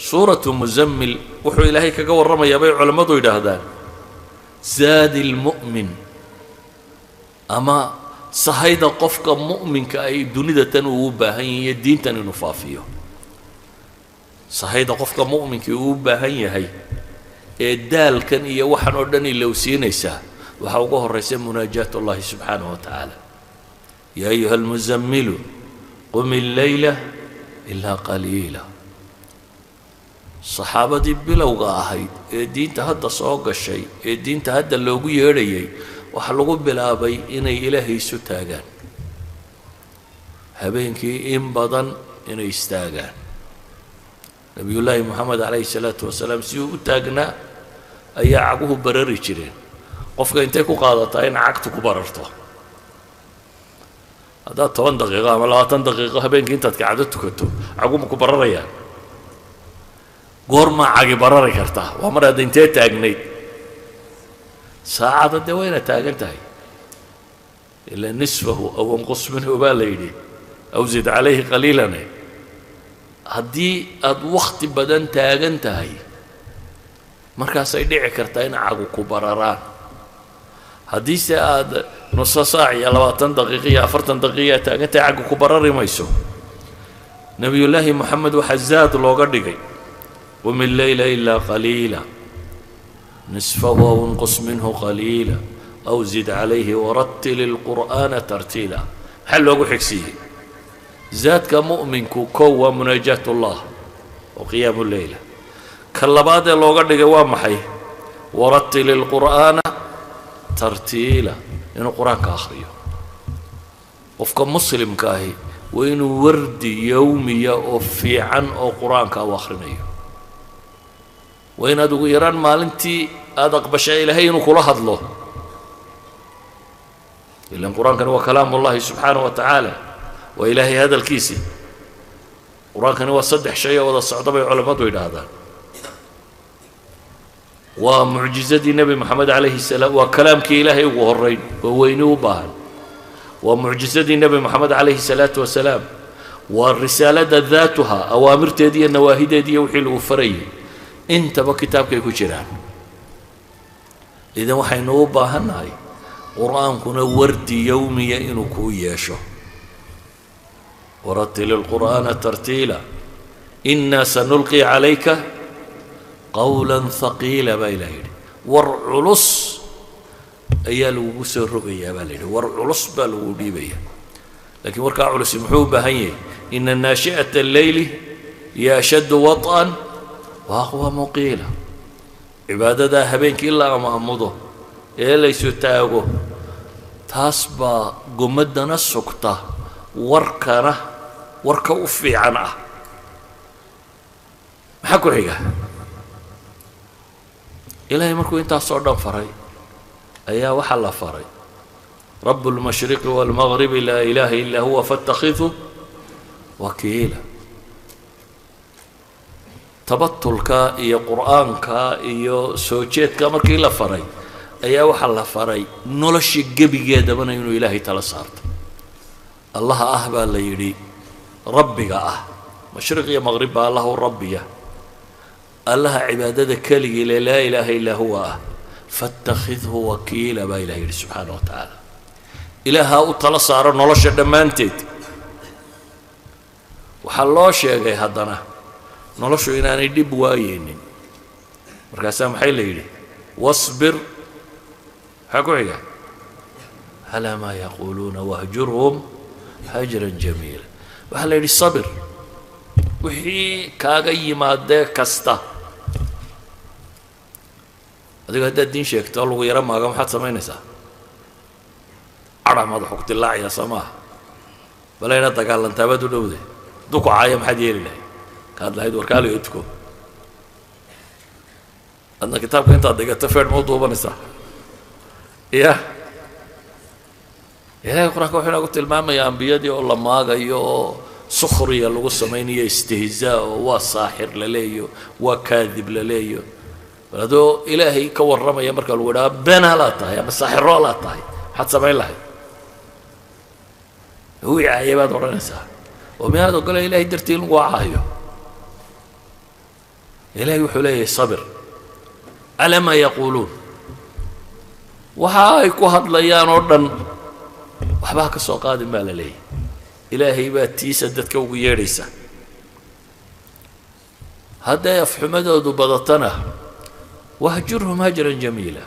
سورة مزمل وحو إلهي كقورما يبيع علماء يدهدان زاد المؤمن أما صهيدا قفك مؤمن كأي دنيا تنوبة هي الدين تنفافيه صهيدا قفك مؤمن كيوبة هي الدال كان يوحن أردني لو سينيسا وحوقه الرئيس مناجاة الله سبحانه وتعالى يا أيها المزمل قم الليلة إلا قليلا صحابة بلوغا أهيد الدين تهدى صوغ الشيء الدين تهدى اللوغو يريي وحلقوا بلابي إني إلهي ستاغان هبينكي إن بدن إني استاغان نبي الله محمد عليه الصلاة والسلام سيو تاغنا أي عقوه برري جرين قفك انتكو قادتين عقتك بررته هذا 10 دقيقة ولا 20 دقيقة هبينكي انت تقعدت كتو عقومك برريان قرما عقي برري كرتا ومرة دينتي تاغنيت ساعة الدوينة تاغنتهي إلا نصفه أو انقص منه باليدي أو زد عليه قليلا هدي أد وقت بدن تاغنتهي مركز يدعي كرتين عقو كبرران هدي ساعة نص ساعة يا 20 دقيقة 40 دقيقة تاغنتهي عقو كبرري ميسو نبي الله محمد وحزاد لو قدقي ومن الليل إلا قليلا نصفه أو انقص منه قليلا أو زد عليه ورتل القرآن ترتيلا حل أقول حكسيه ذاتك مؤمن كو مناجاة الله وقيام الليل كاللباد لو قد قوام محي ورتل القرآن ترتيلا إنه قرآن كآخريه وفق مسلم كاهي وإنه ورد يومي أوفي عن أو قرآن كآخرينيه وإن أدو إيران مالنتي أدق بشاء إلهي نقول هذله إلا القرآن كان هو كلام الله سبحانه وتعالى وإلهي هذا الكيسي القرآن كان هو صدح شيء وذا الصعدة علماء إلى هذا ومعجزة النبي محمد عليه السلام وكلام كي إلهي وهرين ووينه باهن ومعجزة النبي محمد عليه الصلاة والسلام والرسالة ذاتها أوامر تدي النواهي تدي وحيل وفريه انت بكتابك يكون جيران إذا وحي نوبة هناي قرآن كنا ورد يومي إنو كوياشو ورتل القرآن ترتيلا إنا سنلقي عليك قولا ثقيلا بايلين ورعلص أيالو بسر رؤيا بايلين ورعلص بالو بيبيا لكن وركع علص محوبة هي إن الناشئة الليل يشد وطئا وأقوى مقيلة عبادة هبينك إلا أمامضه إيه ليس تاغو تاسبا قمدنا السكتة وركنا أفي عنه محكو حيقة إلهي مركو إنت الصعدان فري أيها وحل فري رب المشرق والمغرب لا إله إلا هو فاتخذه وكيلا tabatulka iyo quraanka iyo soo jeedka markii la faray ayaa waxa la faray nolosha gabigeedaba inuu Ilaahay tala saarto Allah ah baa la yiri rabbiga ah mashriq iyo maghrib Allah rabbiya Allah cibaadada kaliya la ilaha illa huwa fattakhidhu wakiila ba Ilaahay subhanahu wa ta'ala Ilaaha u tala saaro nolosha dhamaanteed waxa loo sheegay hadana noloshu inaanay dib waayeenin markaas maxay leeyiri wasbir hakuiga ala ma yaquluna wahjurhum hajran jamila waxa leeyiri sabir wixii kaaga yimaade kasta adiga hadda diin sheegto lagu yara maaga maxaad samaynaysaa aramada xogti laaciya samaa balayna dagaalantaabad u dhowde duku caaya maxaad yeeli lahayd كان لا يدور كالي يتكو أنا كتاب كنت أديك تفرد موضوع بنسا يا يقرأ كوحنا قلت الماما يا أنبياء دي والله ما جايو سخرية لو سميني استهزاء وصاحر لليو وكاذب لليو هذا إلهي كور رمى يمرك الولا بنا لا طاي بس ساحر لا طاي حتى سمين له هو عيبات ورنسا ومن هذا قال إلهي درتين وعايو إلهي وحليه صبر على ما يقولون وهاي كهض ليان أردن وحباك السوق قادم ما لليه إلهي باتي سدتك ويريسه هذا يفحم مدد بضتنا وهجرهم هجرا جميلا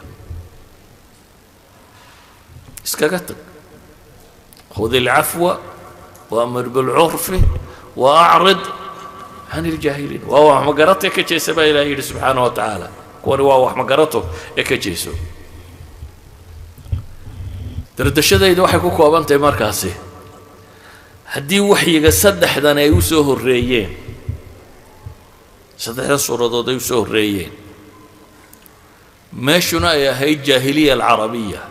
اسكاكتك خذ العفو وأمر بالعرف وأعرض عن الجاهلين وهو مقرته كجيس با إلهي سبحانه وتعالى وهو مقرته كجيسو دردشدaydu waxay ku koobantahay markaasi hadii waxyiga saddexdan ay u soo horeeyeen saddexda suuradood ay u soo horeeyeen meeshuna ay ahayd jaahiliya alcarabiya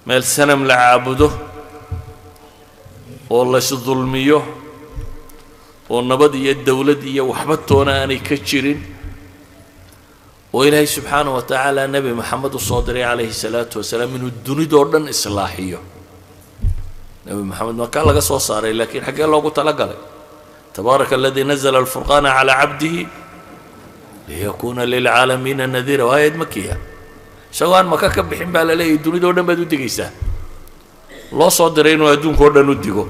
meel sanam la caabudo oo la isdulmiyo oo nabad iyo dawlad iyo waxba toona aanay ka jirin وإلهي سبحانه وتعالى نبي محمد الصادري عليه الصلاة والسلام من الدنيا دورن إصلاحيه نبي محمد ما كان لقى صاري لكن حكى الله قلت لقى تبارك الذي نزل الفرقان على عبده ليكون للعالمين نذيرا وهي مكية سواء ما كان بحين بالله الدنيا دورن بدو تجيسه الله صادرين ويدون كورنا نديكو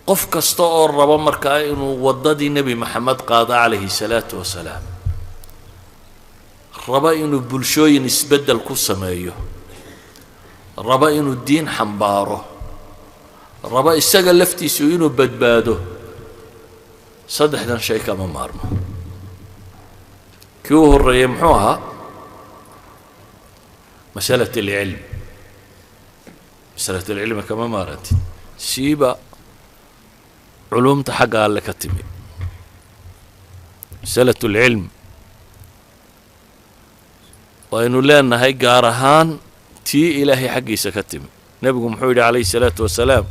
قف كستور ربا مركا إنه وضدي نبي محمد قاضى عليه الصلاة والسلام ربا إنه بلشوين يسبدل كل سمايه ربا إنه الدين حنباره ربا السجل لفتي سوينه بدباده صدح دان شيء كما مارمه كيوه الريمحوها مسألة العلم مسألة العلم كما مارت سيبا علوم تحقق لك التمي مسألة العلم وإنه لأن هاي قارهان تي إلهي حقي سكتم نبي محمد عليه الصلاة والسلام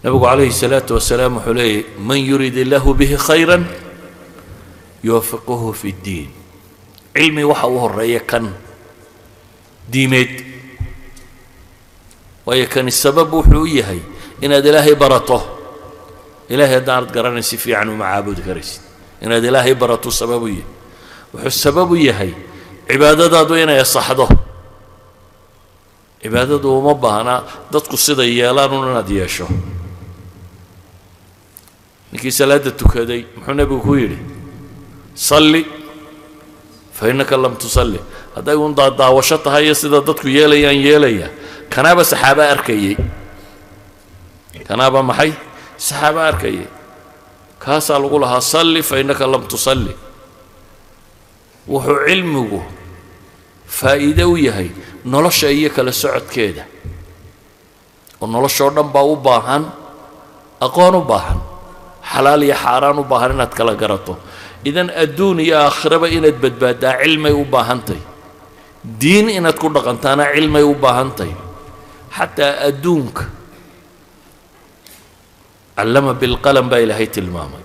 نبي عليه الصلاة والسلام حليه من يريد الله به خيرا يوفقه في الدين علمي وحوه الرأي كان ديميد ويكن السبب وحويه إن هذا إلهي برته إلهي دارت قرن سفي عنه معابود كريس إن هذا إلهي برته سببيه السببيه هي عبادة دوينا يصحده عبادة ومبهنا ضدك الصدى يالان وناديشه نكي سلادة تكادي محنا بكويري صلي فإنك لم تصلي هذا يقول داوشتها هي سيدة ضدك يليا كنابة سحابة أركيي كنابة محي سحابة أركيي كاسا لها صلي فإنك لم تصلي وهو علمه فائدة ويهي نلش أيك لسعد كده ونلش ودن باو باهن أقوان باهن حلال يا حرام وباهن إنك كلا قرطه إذن الدنيا آخرة إنك بدبدا علمي وباهنتي دين إنك تكون قنتانا علمي وباهنتي حتى أدونك علم بالقلم با إلهي تلماما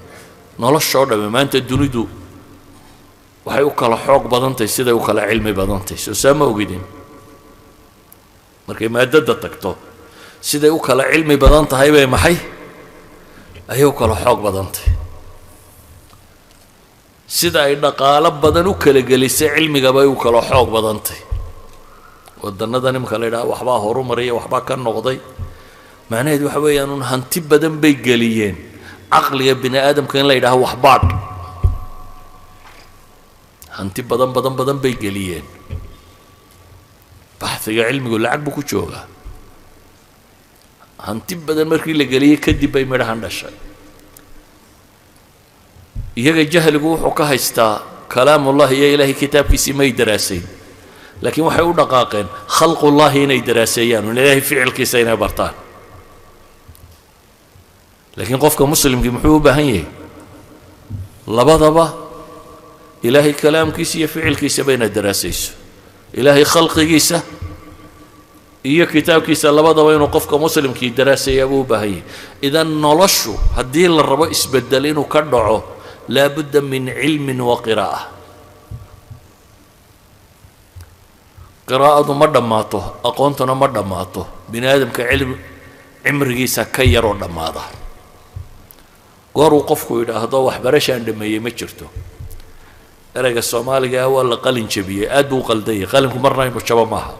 نلش ودن ما أنت الدنيا دو waxay u kala xoog badantay sida u kala cilmi badantay soo sama ogidin markay maadada tagto sida u kala cilmi badan tahay bay maxay ay u kala xoog badantay sida ay dhaqaale badan u kala gelisay cilmiga bay u kala xoog badantay wadanadan imka leeyahay waxba horumariya waxba ka noqday macnaheedu waxa weeyaan hanti badan bay galiyeen aqliga bini aadamka in la yiraahdo wax baad hanti badan bay geliyeen baxsiga cilmigu lacag buu ku joogaa hanti badan markii la geliyay kadib bay midhahan dhashay iyaga jahligu wuxuu ka haystaa kalaamullahi iyo ilaahay kitaabkiisii may daraasayn laakiin waxay u dhaqaaqeen khalqullahi inay daraaseeyaan oo ilaahay ficilkiisa inay bartaan laakiin qofka muslimkii muxuu u baahan yahay labadaba إلهي كلام كيس يفعل كيس بين الدراسيس إلهي خلق كيس إيه كتاب كيس الله بضا وين وقفك مسلم كي دراسة أبو بهي إذا نلشوا هدي الربا إسبدلين وكرعوا لا بد من علم وقراءة. قراءة ما دماته أقونتنا ما دماته بني آدم كعلم عمري سكير ودماده قارو قفكو إذا هذا وحبرش عندما يمشرته أرجع الصومالي ولا قلن شبيه أدو قلدي قلنكم مرة يمشوا معها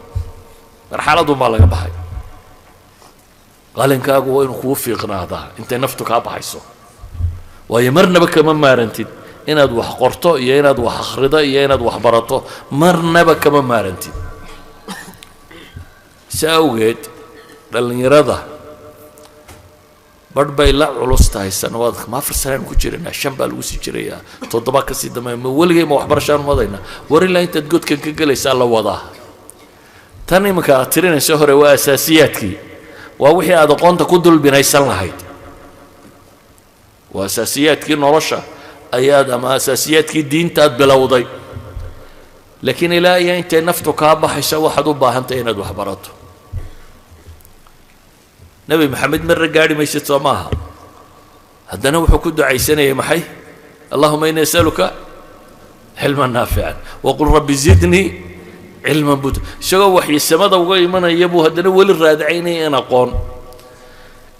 رحلة ما لك بحي قالن كاغو وين خوفي قناده أنت نفتك أبحيسو ويمرنا بك من مارنتين إن أدو حقرته يا إن أدو حخرده يا إن أدو حبرته مرنا بك من مارنتين ساوجد لأن يرضى برد بيلا علوستها السنوات ما فرسان كجرنا الشمبال وسجريا تطبق سيد ما ولقي ما وحبرشان مضينا وريلا أنت تقول كن جلس على وضعه تاني مكاترين الشهر وأساسياتك ووحي هذا قانت كدل بنيسان هيد وأساسياتك نرشة أياد ما أساسياتك الدين تاد بلا وضي لكن لا أنت نفتك هذا حيسوي حدوبها أنت هنا دو حبرته نبي محمد مرة قاعد ما يستطمعها هذا نوح كد عيسنا يا محي اللهم إني أسألك علما نافعا وقل رب زدني علما بود شو وحي السماء وقاي من يبو هذا نول الرادعيني أنا قون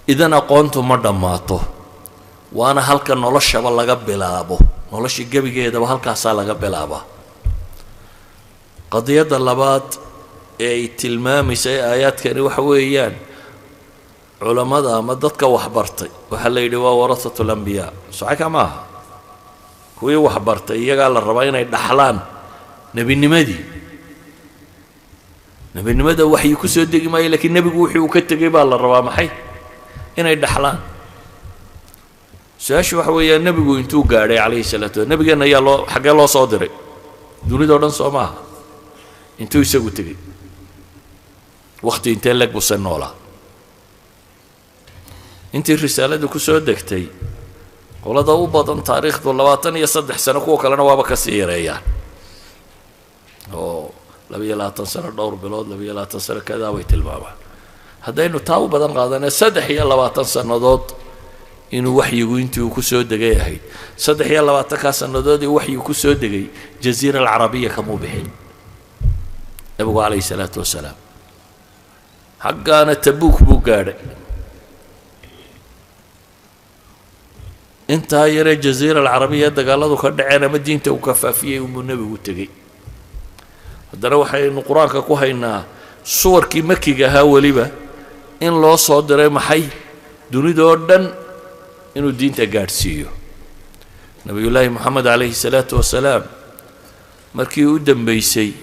إذا أنا قونت مرة ماته وأنا هلك نلش والله قبل أبو نلش جبي جيدا وهلك صار قبل أبا قضية اللبات أي تلمامي سي آيات كانوا حويان علماء ما ضدك وحبرتي وحلا يدوا ورثة الأنبياء صحيح معها هو وحبرتي يقال الربعين يدحلان نبي النمدي نبي النمدي وحي كسر دقي ما لكن نبي وحي وكتر جبال الربع محي هنا يدحلان ساش وحوي النبي وينتو قاري عليه الصلاة والسلام النبي قالنا يا الله حق الله صادري دوني دوران صومها انتو يسوي تجي وقت انت لك بصنولا انت الرسالة دو كسو دكتي ولا ضو بطن تاريخ دو لواتن يصدح سنة كوكا لنا وابا كسير ايان لبي لا تنسر الدور بلود لبي لا تنسر كذا ويت البابا هذا انه تاو بدن قادنا صدح يا لواتن سنادود انه وحي وينتو كسو دغاي هي صدح يا لواتن كا سنادود وحي كسو دغاي جزيرة العربية كمو بخين ابو عليه الصلاة والسلام حقانا تبوك بو قارئ انت هاي الجزيرة العربية دقالادو كدعينا مدينته وكفافية والنبي وتجي هذا وحي إنه قرآنك كوهينا صور كي مكي جها وليبة إن الله صادر محي دوني دوردن إنه الدين تجارسيه نبي الله محمد عليه الصلاة والسلام مركي قدام بيسي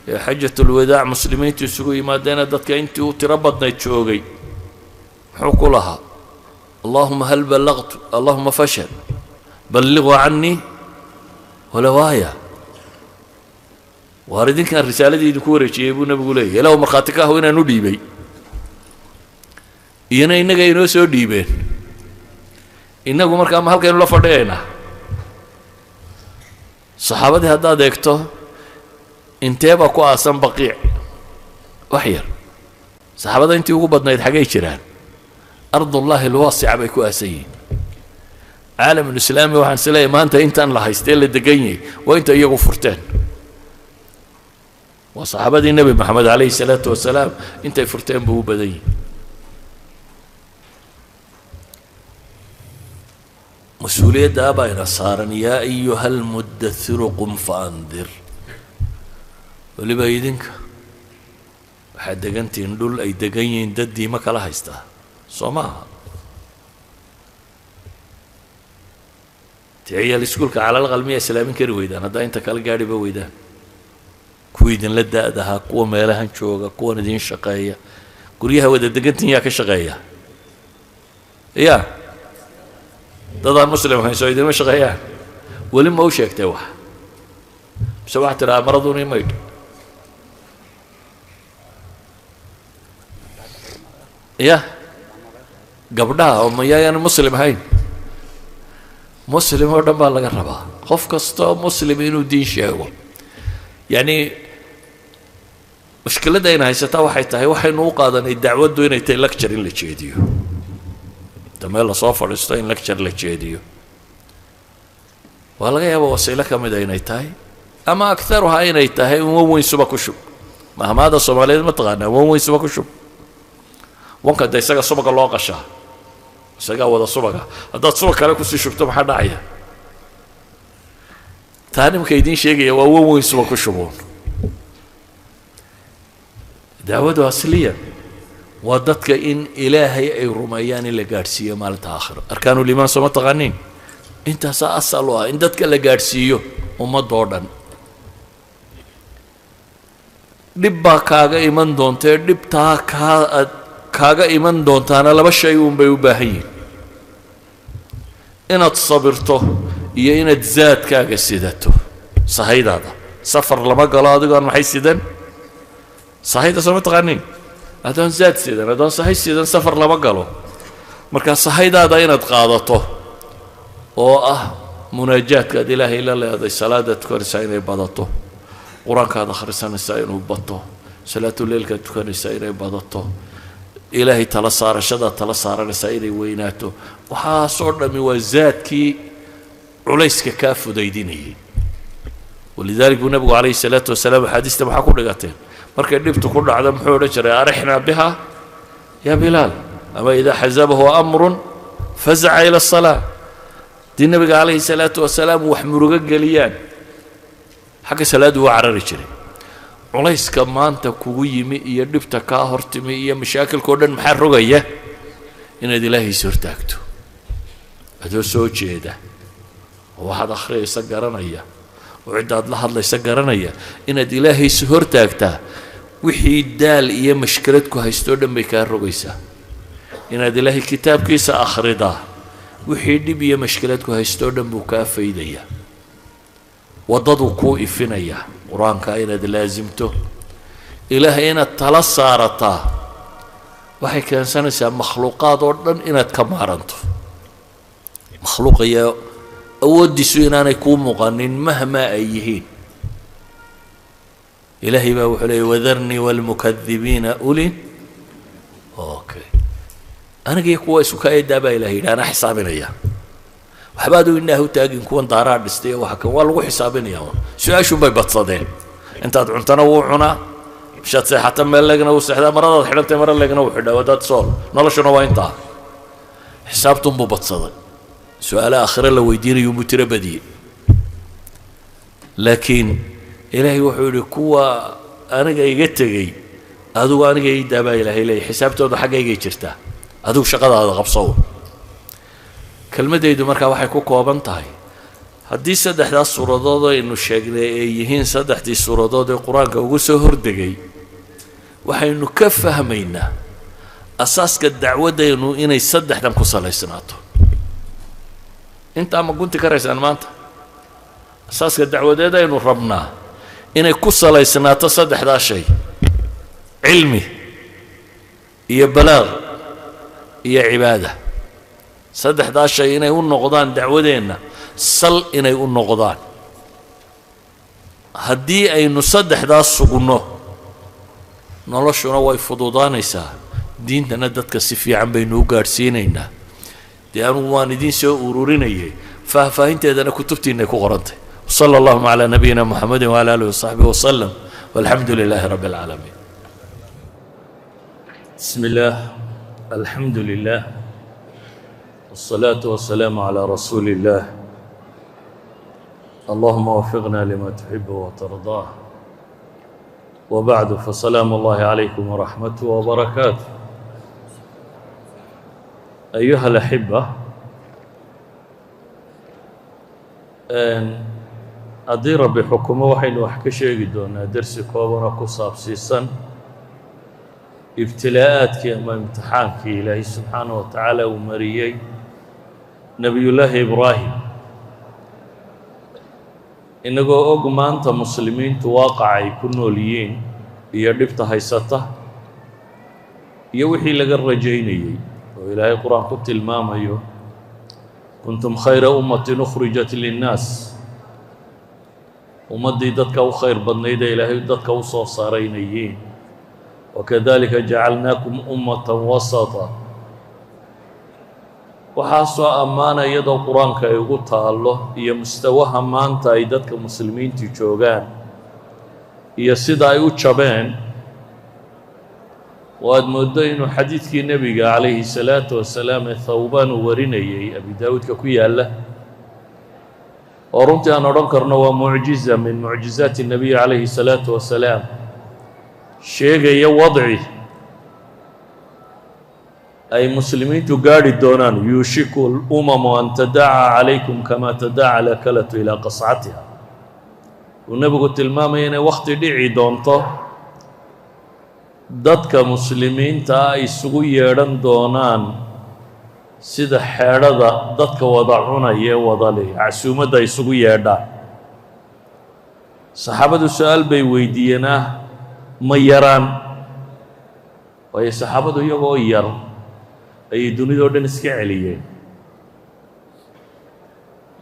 حجة الوداع مسلمين تسوي ما دينا دتك أنتوا تربطنا يتشوقي حكوا لها اللهم هل بلغت اللهم فشل بلغوا عني ولا آية واردين كان الرسالة دي دكورة شيبونا بقولي يلا ومخاتك هنا نديبي ينا إنك ينوسو ديبين إنك مركا ما هل كانوا لفردينا صحابة هذا ديكتو انتبه كو أصلا بقيع وحير صحابة انتي وقبضنا يتحقي شران أرض الله الواسعة بيكو أسيين عالم الإسلامي وحن سلاي ما أنت الله يستيل الدقيني وأنت إيقو فرتان وصحابة النبي محمد عليه الصلاة والسلام أنت فرتان بهو بدي مسؤولية دابا نصارا يا أيها المدثر قم فأنذر ولي بايدينك waxaad degantiin dhul ay degan yihiin dad diimo kala haysta soo maaha ciyaal iskuulka cala alqalmiya islaamin kari weydaan haddaa inta kala gaadhiba weydaan kuwa idinla da'daha kuwa meelahan jooga kuwan idin shaqeeya guryaha wada degantiin yaa ka shaqeeya ya dadaan muslim ahayn soo idinma shaqeeyaan weli ma u sheegtay wax mise waxaad tidhaha maraduni maydh يا قبلها وما يا أنا مسلم هاي مسلم هو دم الله قربها خوف كستو مسلمين ودين شيء يعني مشكلة دينا هي ستاوى حيتها هي وحي نوقع ذا الدعوة دوين يتلكتر اللي تشيديو تمام صافر استين لكتر اللي تشيديو ولا يا وسيلة كم إذا ينتهي أما أكثرها ينتهي وين سبك الشب ما هذا الصومالي متغنى وين سبك الشب وانك ده يسقى سبك الله قشة يسقى وده سبك هذا سبك على كل شيء شبته حد عيه ثاني مكيدين شيء وين سبك الشبون دعوة أصلية ودتك إن إلهي أي رميان اللي قارسيه مالتها آخر أركان الإيمان سمت غنين أنت سأسألها إن دتك اللي قارسيه وما دوردن دبا كاغا إيمان دونتي دبتا كاغا إيمان دونتانا لبا شيء بيوباهين إن تصبرته إيا إن تزاد كاغا سيدته صحيح هذا سفر لما قال هذا ما حيسيدن صحيح سمت غنين هذا زاد سيدن هذا صحيح سيدن سفر لما قالوا مركز صحيح هذا إن تقاضته مناجات كاد إله إلا الله هذا الصلاة تكون ساينة بدته قرآن كاد خرسان ساينة بدته صلاة الليل كاد تكون ساينة بدته إلهي تلصار شدا تلصار ساينة ويناته وحاصرنا موزات كي عليسك كاف ديدينه ولذلك النبي عليه الصلاة والسلام حديث ما حكوا لقاتين مركز نبت كل عدم حول أرحنا بها يا بلال أما إذا حزبه أمر فزع إلى الصلاة دي النبي عليه الصلاة والسلام وحمرقا قليان حق صلاة وعرر جري علايس كمان تكوي مئية نبتا كاهرت مئية مشاكل كودن محرقية إن دي الله سرتاكتو هذا سوچي ده وواحد آخر يسقرنا إياه وعداد لحظ يسقرنا إياه إن دي الله سرتاكتا وحي دال إياه مشكلتكو هيستودن بكارقيسا إن دي الله كتاب كيسا آخر ده wixii dhib iyo mashkiladku haysto dhan buu kaa faydaya wadadu ku ifinaya quraanka inaad laazimto ilaahay inaad tala saarataa waxay keensanaysaa makhluuqaad oo dhan inaad ka maaranto makhluuqiyo awoodiisu inaanay kuu muuqanin mahma ay yihiin ilaahay baa wuxuu leeyahay wadarni walmukadibiina ulin okay أنا جي كويس وكاي دابا إلهي أنا حسابنا يا وحبادو إنه تاجن كون دارات دستي وحكم والله حسابنا يا شو شو بيبتصدين أنت أدعون تنوعنا مشات ساحة ملقنا وسحدا مرات حلمت مرة لقنا وحدا ودات صول نلا شنو وين طا حسابتم ببتصدين سؤال آخر لو يدير يوم تربدي لكن إلهي وحولي كوا أنا جاي جتجي هذا أنا جاي دابا إلهي حسابته هذا حاجة جاي شرته هذا شغل هذا قبصور كلمة ديدو مركا waxay ku kooban tahay hadii saddexda suuradood aynu sheegnay ay yihiin saddexdii suuradood ee quraanka ugu soo hordegay waxaynu ka fahmaynaa asaaska dacwadaynu inay saddexdan ku salaysnaato inta ma gunti karaysaan maanta asaaska dacwadeeda aynu rabnaa inay ku salaysnaato saddexda shay cilmi iyo balaag iyo cibaada saddexda shay inay u noqdaan dacwadeena sal inay u noqdaan haddii aynu saddexdaas sugno noloshuna way fududaanaysaa diintana dadka si fiican baynu u gaadhsiinaynaa dee anugu waan idiin soo ururinayay faahfaahinteedana kutubtiinay ku qorantay وصلى اللهم على نبينا محمد وعلى آله وصحبه وسلم والحمد لله رب العالمين بسم الله الحمد لله والصلاة والسلام على رسول الله اللهم وفقنا لما تحب وترضاه وبعد فسلام الله عليكم ورحمته وبركاته أيها الأحبة أدير بحكمه وحين وحكشي دونا درس كوبنا كصاب سيسن ابتلاءات كما امتحان في إلهي سبحانه وتعالى ومريي نبي الله إبراهيم إنه أقوم أنت مسلمين تواقع يكونوا ليين يردفت هيسته يوحي لك الرجيني وإلهي القرآن قلت المام أيوه كنتم خير أمة أخرجت للناس ومدي دتك وخير بنيد إلهي دتك وصارينيين وكذلك جعلناكم أمة وسطا waxaa soo ammaana iyadoo qur-aanka ay ugu taallo iyo mustawaha maanta ay dadka muslimiintu joogaan iyo sida ay u jabeen waad mooddo inuu xadiidkii nebiga calayhi salaatu wasalaam ee thawbaan uu warinayay abi daawuudka ku yaalla oo runtii aan odhan karno waa mucjiza min mucjizaati الnabiy calayhi الsalaatu wasalaam sheegaya wadci ay muslimiintu gaadhi doonaan yuushiku اlumamu an tadaca calaykum kama tadaca alakalatu ilaa qascatiha uu nebigu tilmaamaya inay wakhti dhici doonto dadka muslimiinta ay isugu yeedhan doonaan sida xeedhada dadka wada cunaya ee wada leh casuumadda ay isugu yeedhaan saxaabadu su-aal bay weydiiyeen ma yaraan waayo saxaabadu iyagoo yar ayay dunidao dhan iska celiyeen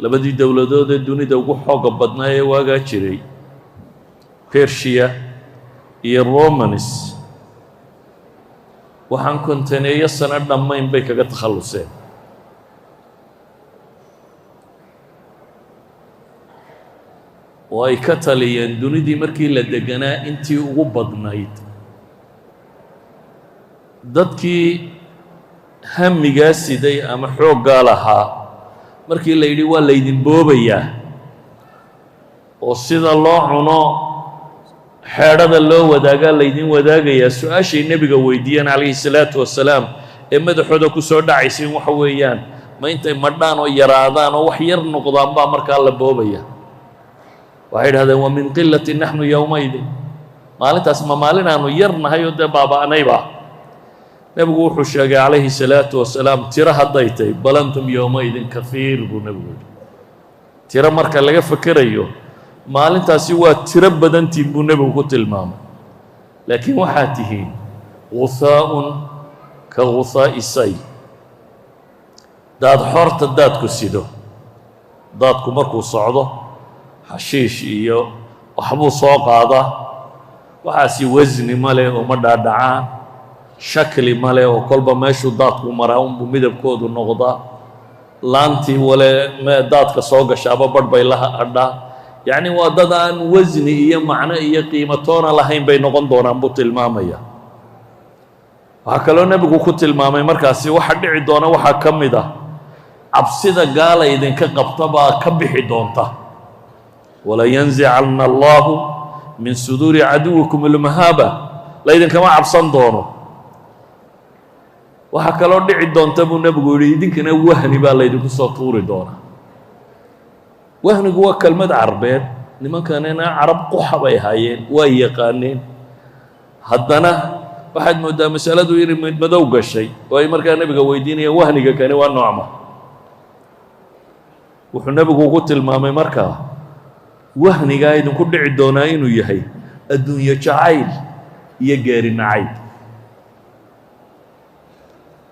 labadii dowladood ee dunida ugu xooga badnaa ee waagaa jiray Persia iyo Romans waxaan kontaneeyo sano dhammayn bay kaga takhalluseen oo ay ka taliyeen dunidii markii la deganaa intii ugu badnayd dadkii hamigaa siday ama xooggaa lahaa markii la yidhi waa laydin boobayaa oo sida loo cuno xeedhada loo wadaagaa laydin wadaagayaa su-aashay nebiga weydiiyeen calayhi salaatu wasalaam ee madaxooda ku soo dhacaysain waxa weeyaan ma intay madhaan oo yaraadaan oo wax yar noqdaan baa markaa la boobaya waxay idhahdeen wa min qilati naxnu yowmaydin maalintaas ma maalin aanu yar nahay oo dee baaba'nayba nebigu wuxuu sheegay calayhi salaatu wasalaam tiro hadday tahay bal antum yowmaydin kahiir buu nebigu yidhi tiro marka laga fekerayo maalintaasi waa tiro badantiin buu nebigu ku tilmaamay laakiin waxaad tihiin guhaa'un ka guhaa'i say daad xorta daadku sido daadku markuu socdo xashiish iyo waxbuu soo qaadaa waxaasi wasni ma leh oo ma dhaadhacaan shakli ma leh oo kolba meeshuu daadku maraa unbuu midabkoodu noqdaa laantii wale daadka soo gashaaba badh bay la hadhaa yacni waa dad aan wasni iyo macno iyo qiimatoona lahayn bay noqon doonaan buu tilmaamaya waxaa kaloo nebigu ku tilmaamay markaasi waxa dhici doona waxaa ka mid ah cabsida gaala idinka qabta baa ka bixi doonta walayanzicanna allahu min suduuri caduwikum almahaaba laydinkama cabsan doono waxaa kaloo dhici doonta buu nebigu yidhi idinkana wahni baa laydinku soo tuuri doonaa wahnigu waa kelmad carbeed nimankanina carab quxa bay ahaayeen waa yaqaaneen haddana waxaad mooddaa masaladu inay midmadow gashay oo ay markaa nebiga weydiinayaan wahniga kani waa noocma wuxuu nebigu ugu tilmaamay markaa wahnigaa idinku dhici doonaa inuu yahay adduunyo jacayl iyo geeri nacayb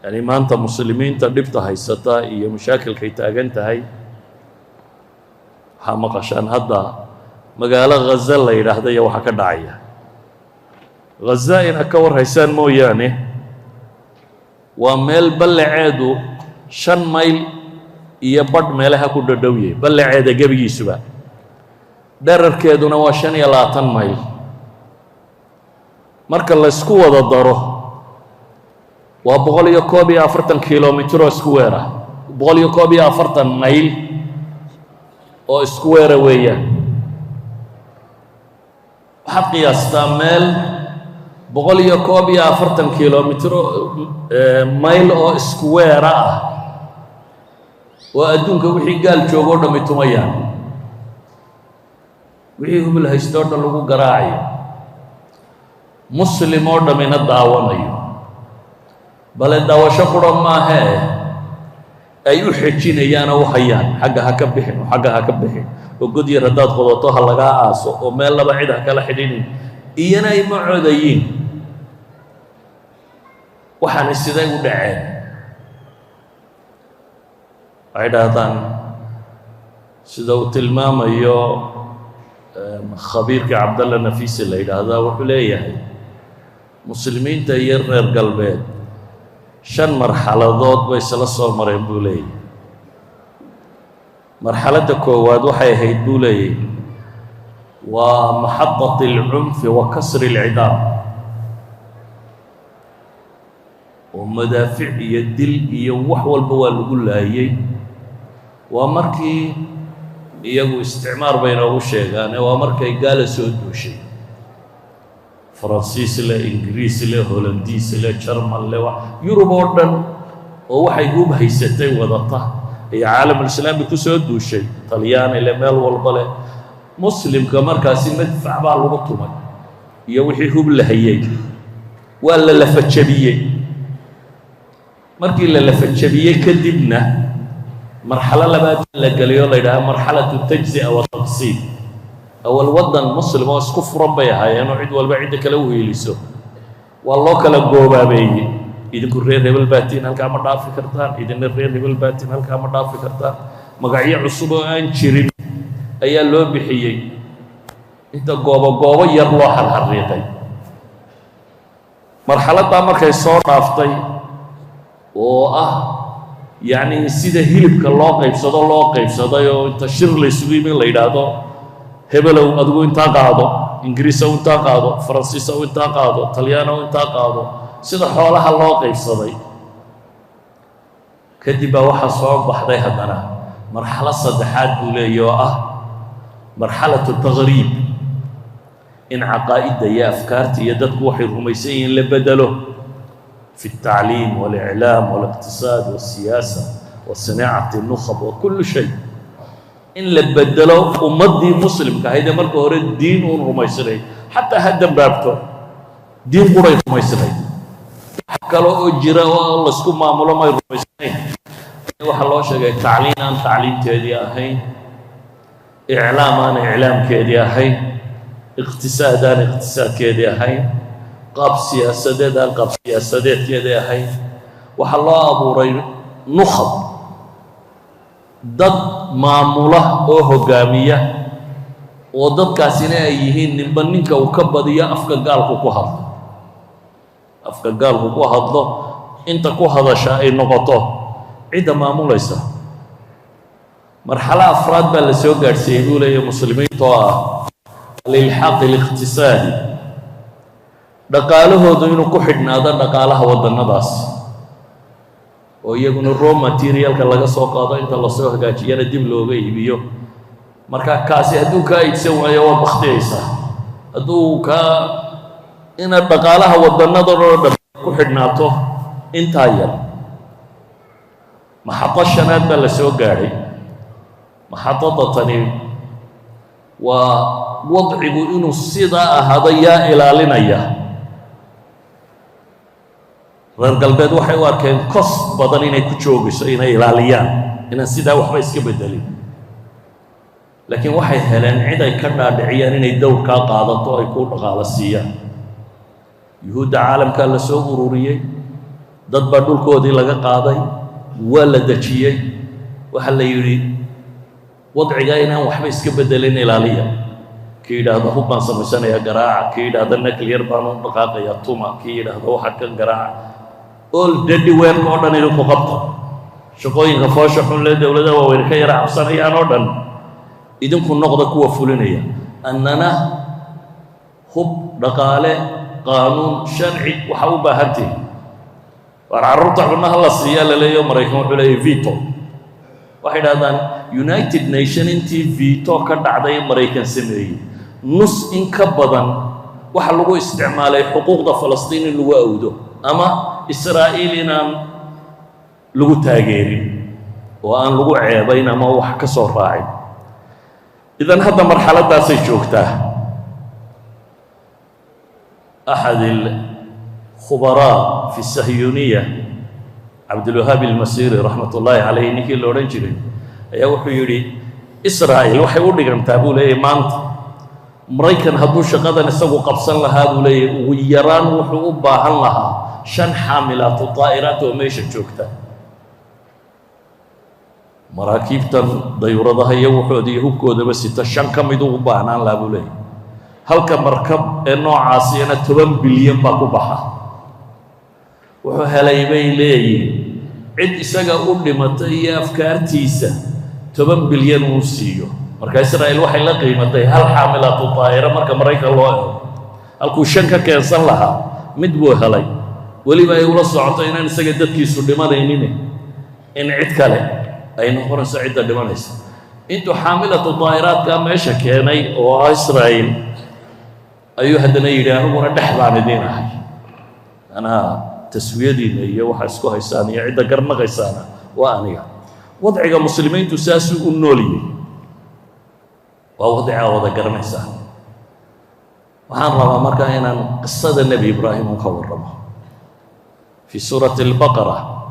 yani maanta muslimiinta dhibta haysata iyo mashaakilkay taagan tahay waxaa maqashaan hadda magaalo ghaza la yidhaahda iyo waxaa ka dhacaya ghaza inaad ka war haysaan mooyaane waa meel ballaceedu 5 mayl iyo badh meelaha ku dhadhowyay ballaceeda gebigiisuba dherarkeeduna waa 25 mayl marka laysku wada daro waa 141 kilomitr oo isku weera 141 mayl oo isku weera weeyaan waxaad qiyaastaa meel 141 kilomitr mayl oo isku weera ah oo adduunka wixii gaal joogo o dhammi tumayaan wixii hubil haysto o dhan lagu garaacayo muslim oo dhammina daawanayo bale daawasho qura maahee ay u xejinayaanoo u hayaan xagga ha ka bixin oo xagga ha ka bixin oo god yar haddaad qodato ha lagaa aaso oo meel laba cid ha kala xidhinin iyana ay ma codayiin waxaana siday u dhaceen waxay dhahdaan sida uu tilmaamayo khabiirka cabdalla nafiisi la yidhaahdaa wuxuu leeyahay muslimiinta iyo reer galbeed shan marxaladood bay isla soo mareen buu leeyahy. marxaladda koowaad waxay ahayd buu leeyahy waa maxadat alcunfi wa kasri alcidaam, oo madaafic iyo dil iyo wax walba waa lagu laayey. waa markii iyagu isticmaar bay noogu sheegaane waa markay gaala soo duushay, faransiis leh, ingiriis leh, holandiis leh, jarmal leh, yurub oo dhan oo waxay hub haysatay wadata iyo caalamulislaami ku soo duushay, talyaani leh, meel walba leh. muslimka markaasi madfac baa lagu tumay iyo wixii hub la hayey, waa la lafajabiyey. markii la lafajabiyey kadibna marxalo labaad la geliyo la yidhaaha marxalatu tajzi'a wa taqsiim. awal waddan muslim oo isku furan bay ahaayeen oo cid walba cidda kale u heeliso, waa loo kala goobaabeeyey. idinku reer hebel baatiin halkaa ma dhaafi kartaan, idinna reer hebel baatiin halkaa ma dhaafi kartaan. magacyo cusub oo aan jirin ayaa loo bixiyey, inta goobo yar loo xarxariiqay. marxaladdaa markay soo dhaaftay oo ah yacni sida hilibka loo qaybsaday oo inta shir la isugu yimi la yidhaahdo hebelow adigu intaa qaado, ingiriisow intaa qaado, faransiisow intaa qaado, talyaanow intaa qaado, sida xoolaha loo qaybsaday. kadib baa waxaa soo baxday haddana marxalo saddexaad buu leeyahy oo ah marxalatu taqriib, in caqaa'idda iyo afkaarta iyo dadku waxay rumaysan yihiin la bedelo fi الtacliim waاlإclaam waاliqtisaad waالsiyaasa waصinaacati الnukhab wa kullu shay. in la bedelo ummaddii muslimka ahayd ee marka hore diin uun rumaysanayd, xataa ha dambaabto diin quray rumaysanayd, wax kale oo jira oo laysku maamulo may rumaysanayn. waxaa loo sheegay tacliin aan tacliimteedii ahayn, iclaam aan iclaamkeedii ahayn, iqtisaad aan iqtisaadkeedii ahayn, qaab siyaasadeed aan qaab siyaasadeedkeedii ahayn. waxaa loo abuuray nukhab, dad maamula oo hogaamiya, oo dadkaasina ay yihiin ninba ninka uu ka badiyo afka gaalku ku hadlo. afka gaalku ku hadlo inta ku hadasha ay noqoto cidda maamulaysa. marxalo afraad baa la soo gaadhsiiyey buu leeyahy muslimiinta oo ah alilxaaq aliqtisaadi, dhaqaalahoodu inuu ku xidhnaado dhaqaalaha waddannadaas, oo iyaguna raw materialka laga soo qaado inta lasoo hagaajiyana dib looga iibiyo. marka kaasi hadduu kaa iibsan waayo waad bakhtiyaysaa. hadduu inaad dhaqaalaha waddannadan oo dhan ku xidhnaato intaa yar. maxado shanaad baa la soo gaadhay. maxadadatani waa wadcigu inuu sidaa ahaado yaa ilaalinaya. reer galbeed waxay u arkeen kos badan inay ku joogayso inay ilaaliyaan, inaan sidaa waxba iska bedelin. laakiin waxay heleen cid ay ka dhaadhiciyaan inay dowrkaa qaadato ay ku dhaqaalo siiyaan. yuhuudda caalamkaa la soo ururiyey, dad baa dhulkoodii laga qaaday, waa la dejiyey. waxaa la yidhi wadcigaa inaan waxba iska bedelin ilaaliya. kii yidhaahdo hub baan samaysanayaa garaaca, kii yidhaahdo nuclear baan u dhaqaaqayaa tuma, kii yidhaahdo waxa kan garaaca. all daddy weerka oo dhan idinku qabta. shaqooyinka foosha xun lee dowladaha waaweyn ka yara cabsanayaan oo dhan idinku noqda kuwa fulinaya. annana hub, dhaqaale, qaanuun, sharci waxa u baahantihi. waar carruurta cunaha la siiyaa la leeyaho maraykan wuxuu leeyahy veto. waxay idhahdaan united nation intii veto ka dhacday maraykan sameeyey nus in ka badan waxa lagu isticmaalay xuquuqda falastiin in lagu awdo ama israa'iil inaan lagu taageerin oo aan lagu ceebayn ama wax ka soo raacin. idan hadda marxaladdaasay joogtaa. axad alkhubaraa fi sahyuniya cabdulwahaab almasiri raxmat ullaahi calayh ninkii la odhan jiray ayaa wuxuu yidhi israa'iil waxay u dhigantaa buu leeyahy maanta maraykan hadduu shaqadan isagu qabsan lahaa buu leeyahy ugu yaraan wuxuu u baahan lahaa 5 xaamilaatu daa'iraat oo meesha joogta. maraakiibtan dayuuradaha iyo wuxooda iyo hubkoodaba sita 5 ka mid u baahnaan lahaa buu leeyahy. halka markab ee noocaasina 10 bilyan baa ku baxa. وحلي بين لي عد إسقى أولي متى أفكارتيسة 7 بليون ونصيو marka Israa'iil waxay la qiimatay hal xaamilatu taayira marka Mareykan loo eego halkuu shanka keensan lahaa mid buu helay waliba ay ula socoto inaan isaga dadkiisu dhimanaynin in cid kale ay noqonayso cidda dhimanaysa intuu xaamilatu taayiraadka meesha keenay oo Israa'iil ayuu haddana yidhi aniguna dhex baan idin ahay anaa taswiyadiina iyo waxa isku haysaan iyo cidda garnaqaysaana waa aniga wadciga muslimiintu saasuu u nooliyey ووضع وضع قرنيسا وحان ربا مركا إن قصة النبي إبراهيم وكورمه في سورة البقرة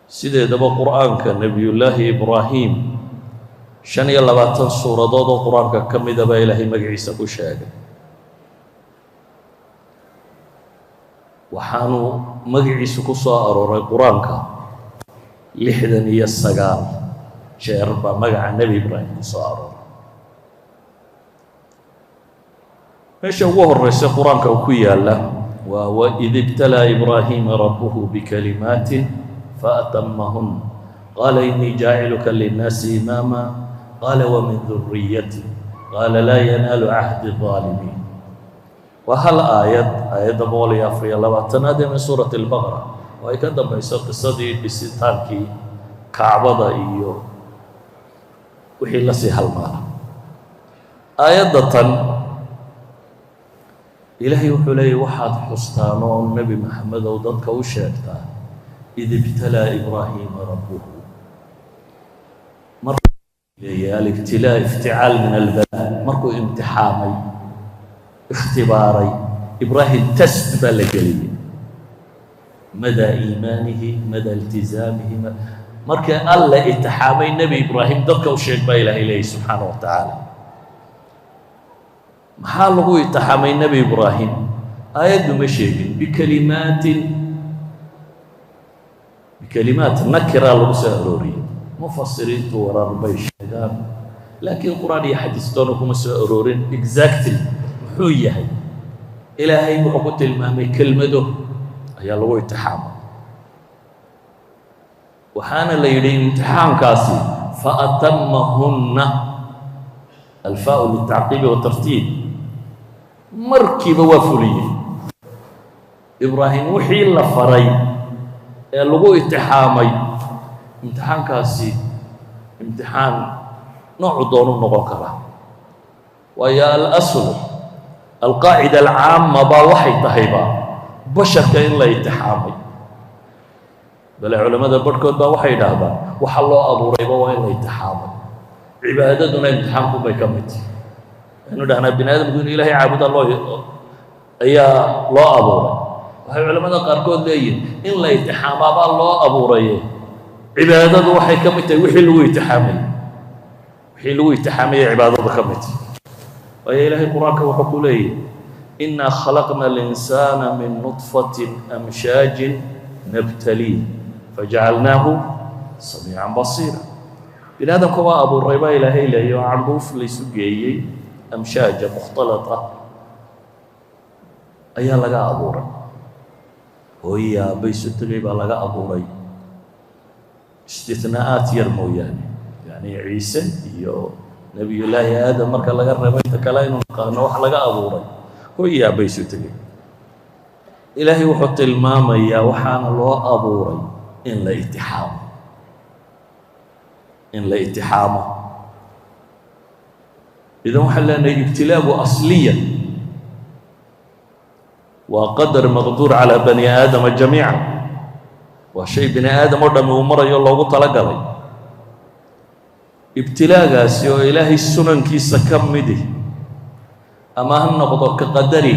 سيدة دبا قرآن كنبي الله إبراهيم شان يلا باتن سورة دودو قرآن كم دبا إلهي مقعيسا بشاقة وحانو مقعيسا كسا أروري قرآن لحدن يساقال شيربا مقع النبي إبراهيم صار ماشي هو الرئيس القرآن كوكويا له وإذ ابتلى إبراهيم ربه بكلمات فأتمهن قال إني جاعلك للناس إماما قال ومن ذريتي قال لا ينال عهد الظالمين وهل آية بولي أفري الله تنادي من سورة البقرة وهي كده بيسا قصدي بستانكي كعبة إيو وحي لسي هالمال آية إلهي وحلي وحد حستانو النبي محمد وددك وشاكتا إذ ابتلى إبراهيم ربه مركو الابتلاء افتعال من البلاء مركو امتحامي اختباري إبراهيم تست بلقلي مدى إيمانه مدى التزامه marka alla itixaamay nabi Ibrahim dadka u sheeg baa Ilaahay subhanahu wa ta'ala maxaa lagu itixaamay nabi Ibrahim ayadu ma sheegin bikalimaat nakira lagu soo arooriyay mufassiriintu warar bay sheegaan laakiin quraan iyo xadiis doona kuma soo aroorin exactly wuxuu yahay Ilaahay wuxuu ku tilmaamay kelmado ayaa lagu itixaamay وحان ليدي امتحان كاسي فأتمهن الفاء للتعقيب والترتيب مركب وفلية إبراهيم وحي لفري لغو اتحامي امتحان كاسي امتحان نوع دون نغوكرة ويا الأصل القاعدة العامة باوحي تهيبا بشر كإن لا يتحامي بل علماء البركود وحي هذا وحلو أبو ريبا وين يتحامل عبادتنا امتحانكم بكمت إنه ده أنا بني آدم يقول إلهي عبد الله يا لا أبو ري وهي علماء البركود لين إن لا يتحامل الله أبو ري عبادته وحي كمت وحلو يتحامل عبادته كمت ويا إلهي قرآنك وحكولي إنا خلقنا الإنسان من نطفة أمشاج نبتليه فجعلناه سميعا بصيرا بنادم كما أبو الربا إلهي إلهي وعنبوف ليسجيي أمشاجة مختلطة أيها لغا أبو ري وهي بيسو تغيب لغا أبو ري استثناءات يرمو يعني عيسى نبي الله آدم مركا لغا الربا تكالين ونقانا وح لغا أبو ري وهي بيسو تغيب إلهي وحط الماما يا وحان الله أبو ري إن لا اتحامه إذا وحلنا ابتلاء أصليا وقدر مقدور على بني آدم جميعا وشيء بني آدم ودم ومر يلا وطلق لي ابتلاء قاسي إلهي السنن كيس كمدي أما هم نقضوا كقدري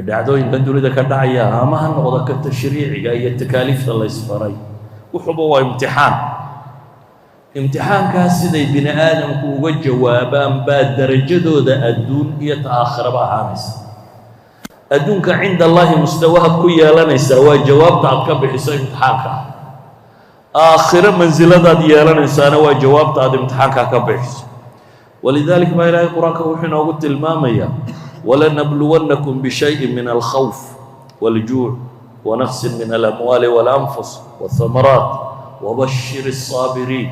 dhacdooyin kan dunida ka dhacaya ama ha noqdo ka tashriiciga iyo takaaliifta la isfaray wuxuuba waa imtixaankaas siday bini aadamku uga jawaabaan baa darajadooda adduun iyo aakhiraba ahaanaysa adduunka cinda Allahi mustawaha ku yeelanaysa waa jawaabta aad ka bixiso imtixaanka aakhira manziladaad yeelanaysaana waa jawaabta aad imtixaanka ka bixiso walidaalika ma ilaahay quraanka wuxuu inoogu tilmaamayaa ولنبلونكم بشيء من الخوف والجوع ونقص من الأموال والأنفس والثمرات وبشر الصابرين.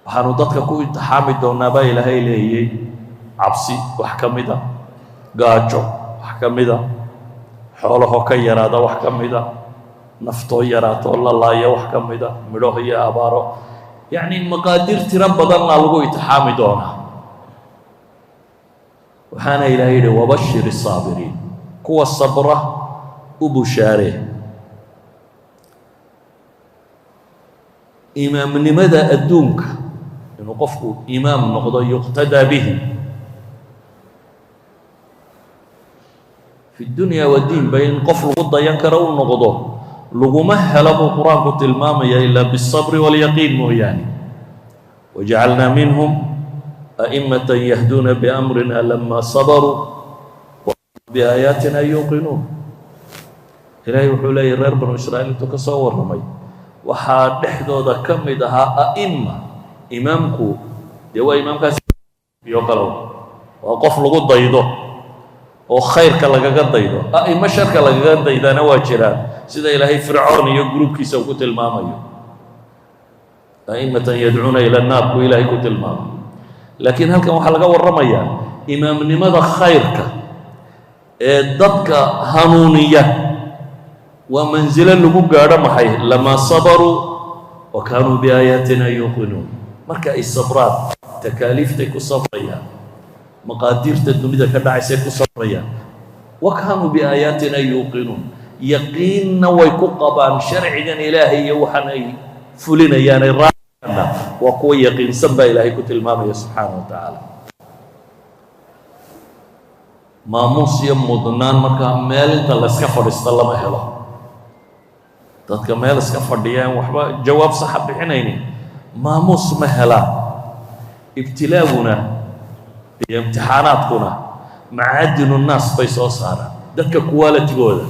waxaanu dadka ku imtixaami doonaa baa ilaahay leeyay cabsi wax ka mida, gaajo wax ka mida, xoolaho ka yaraada wax ka mida, naftoo yaraato la laayo wax ka mida, midho iyo abaaro, yacni maqaadir tiro badanna lagu imtixaami doonaa. waxaana ilaahay yidhi wabashir الصaabiriin, kuwa sabra u bushaaree. imaamnimada adduunka inuu qofku imaam noqdo yuqtadaa bihi fi dunya wadiin ba in qof lagu dayan karo u noqdo laguma helo buu qur-aanku tilmaamaya ilaa biالصabri wاlyaqiin mooyaane. wajacalnaa minhum a'immatan yahduuna biamrina lama sabaruu biaayaatina yuuqinuun. ilaahay wuxuu leeyahy reer banu israa'iil intuu ka soo warramay waxaa dhexdooda ka mid ahaa a'imma. imaamku dee waa imaamkaas iyo kale waa qof lagu daydo oo khayrka lagaga daydo. a'immo sharka lagaga daydana waa jiraan, sida ilaahay fircoon iyo gruubkiisa uu ku tilmaamayo, a'immatan yadcuuna ila annaar buu ilaahay ku tilmaamay. laakiin halkan waxaa laga warramayaa imaamnimada khayrka ee dadka hanuuniya waa mansilo lagu gaadho maxay lamaa sabaruu wa kaanuu biaayaatina yuuqinuun. marka ay sabraan takaaliiftay ku sabrayaan, maqaadiirta dunida ka dhacaysay ku sabrayaan, wa kaanuu biaayaatina yuuqinuun, yaqiinna way ku qabaan sharcigan ilaahay iyo waxaan ay fulinayaan ay raacana waa kuwa yaqiinsan baa ilaahay ku tilmaamaya subxaana wa tacaala. maamuus iyo mudnaan markaa meel inta layska fadhiista lama helo. dadka meel iska fadhiyaan waxba jawaab saxa bixinaynin maamuus ma helaan. ibtilaaguna iyo imtixaanaadkuna macaadinu naas bay soo saaraan, dadka qualitigooda.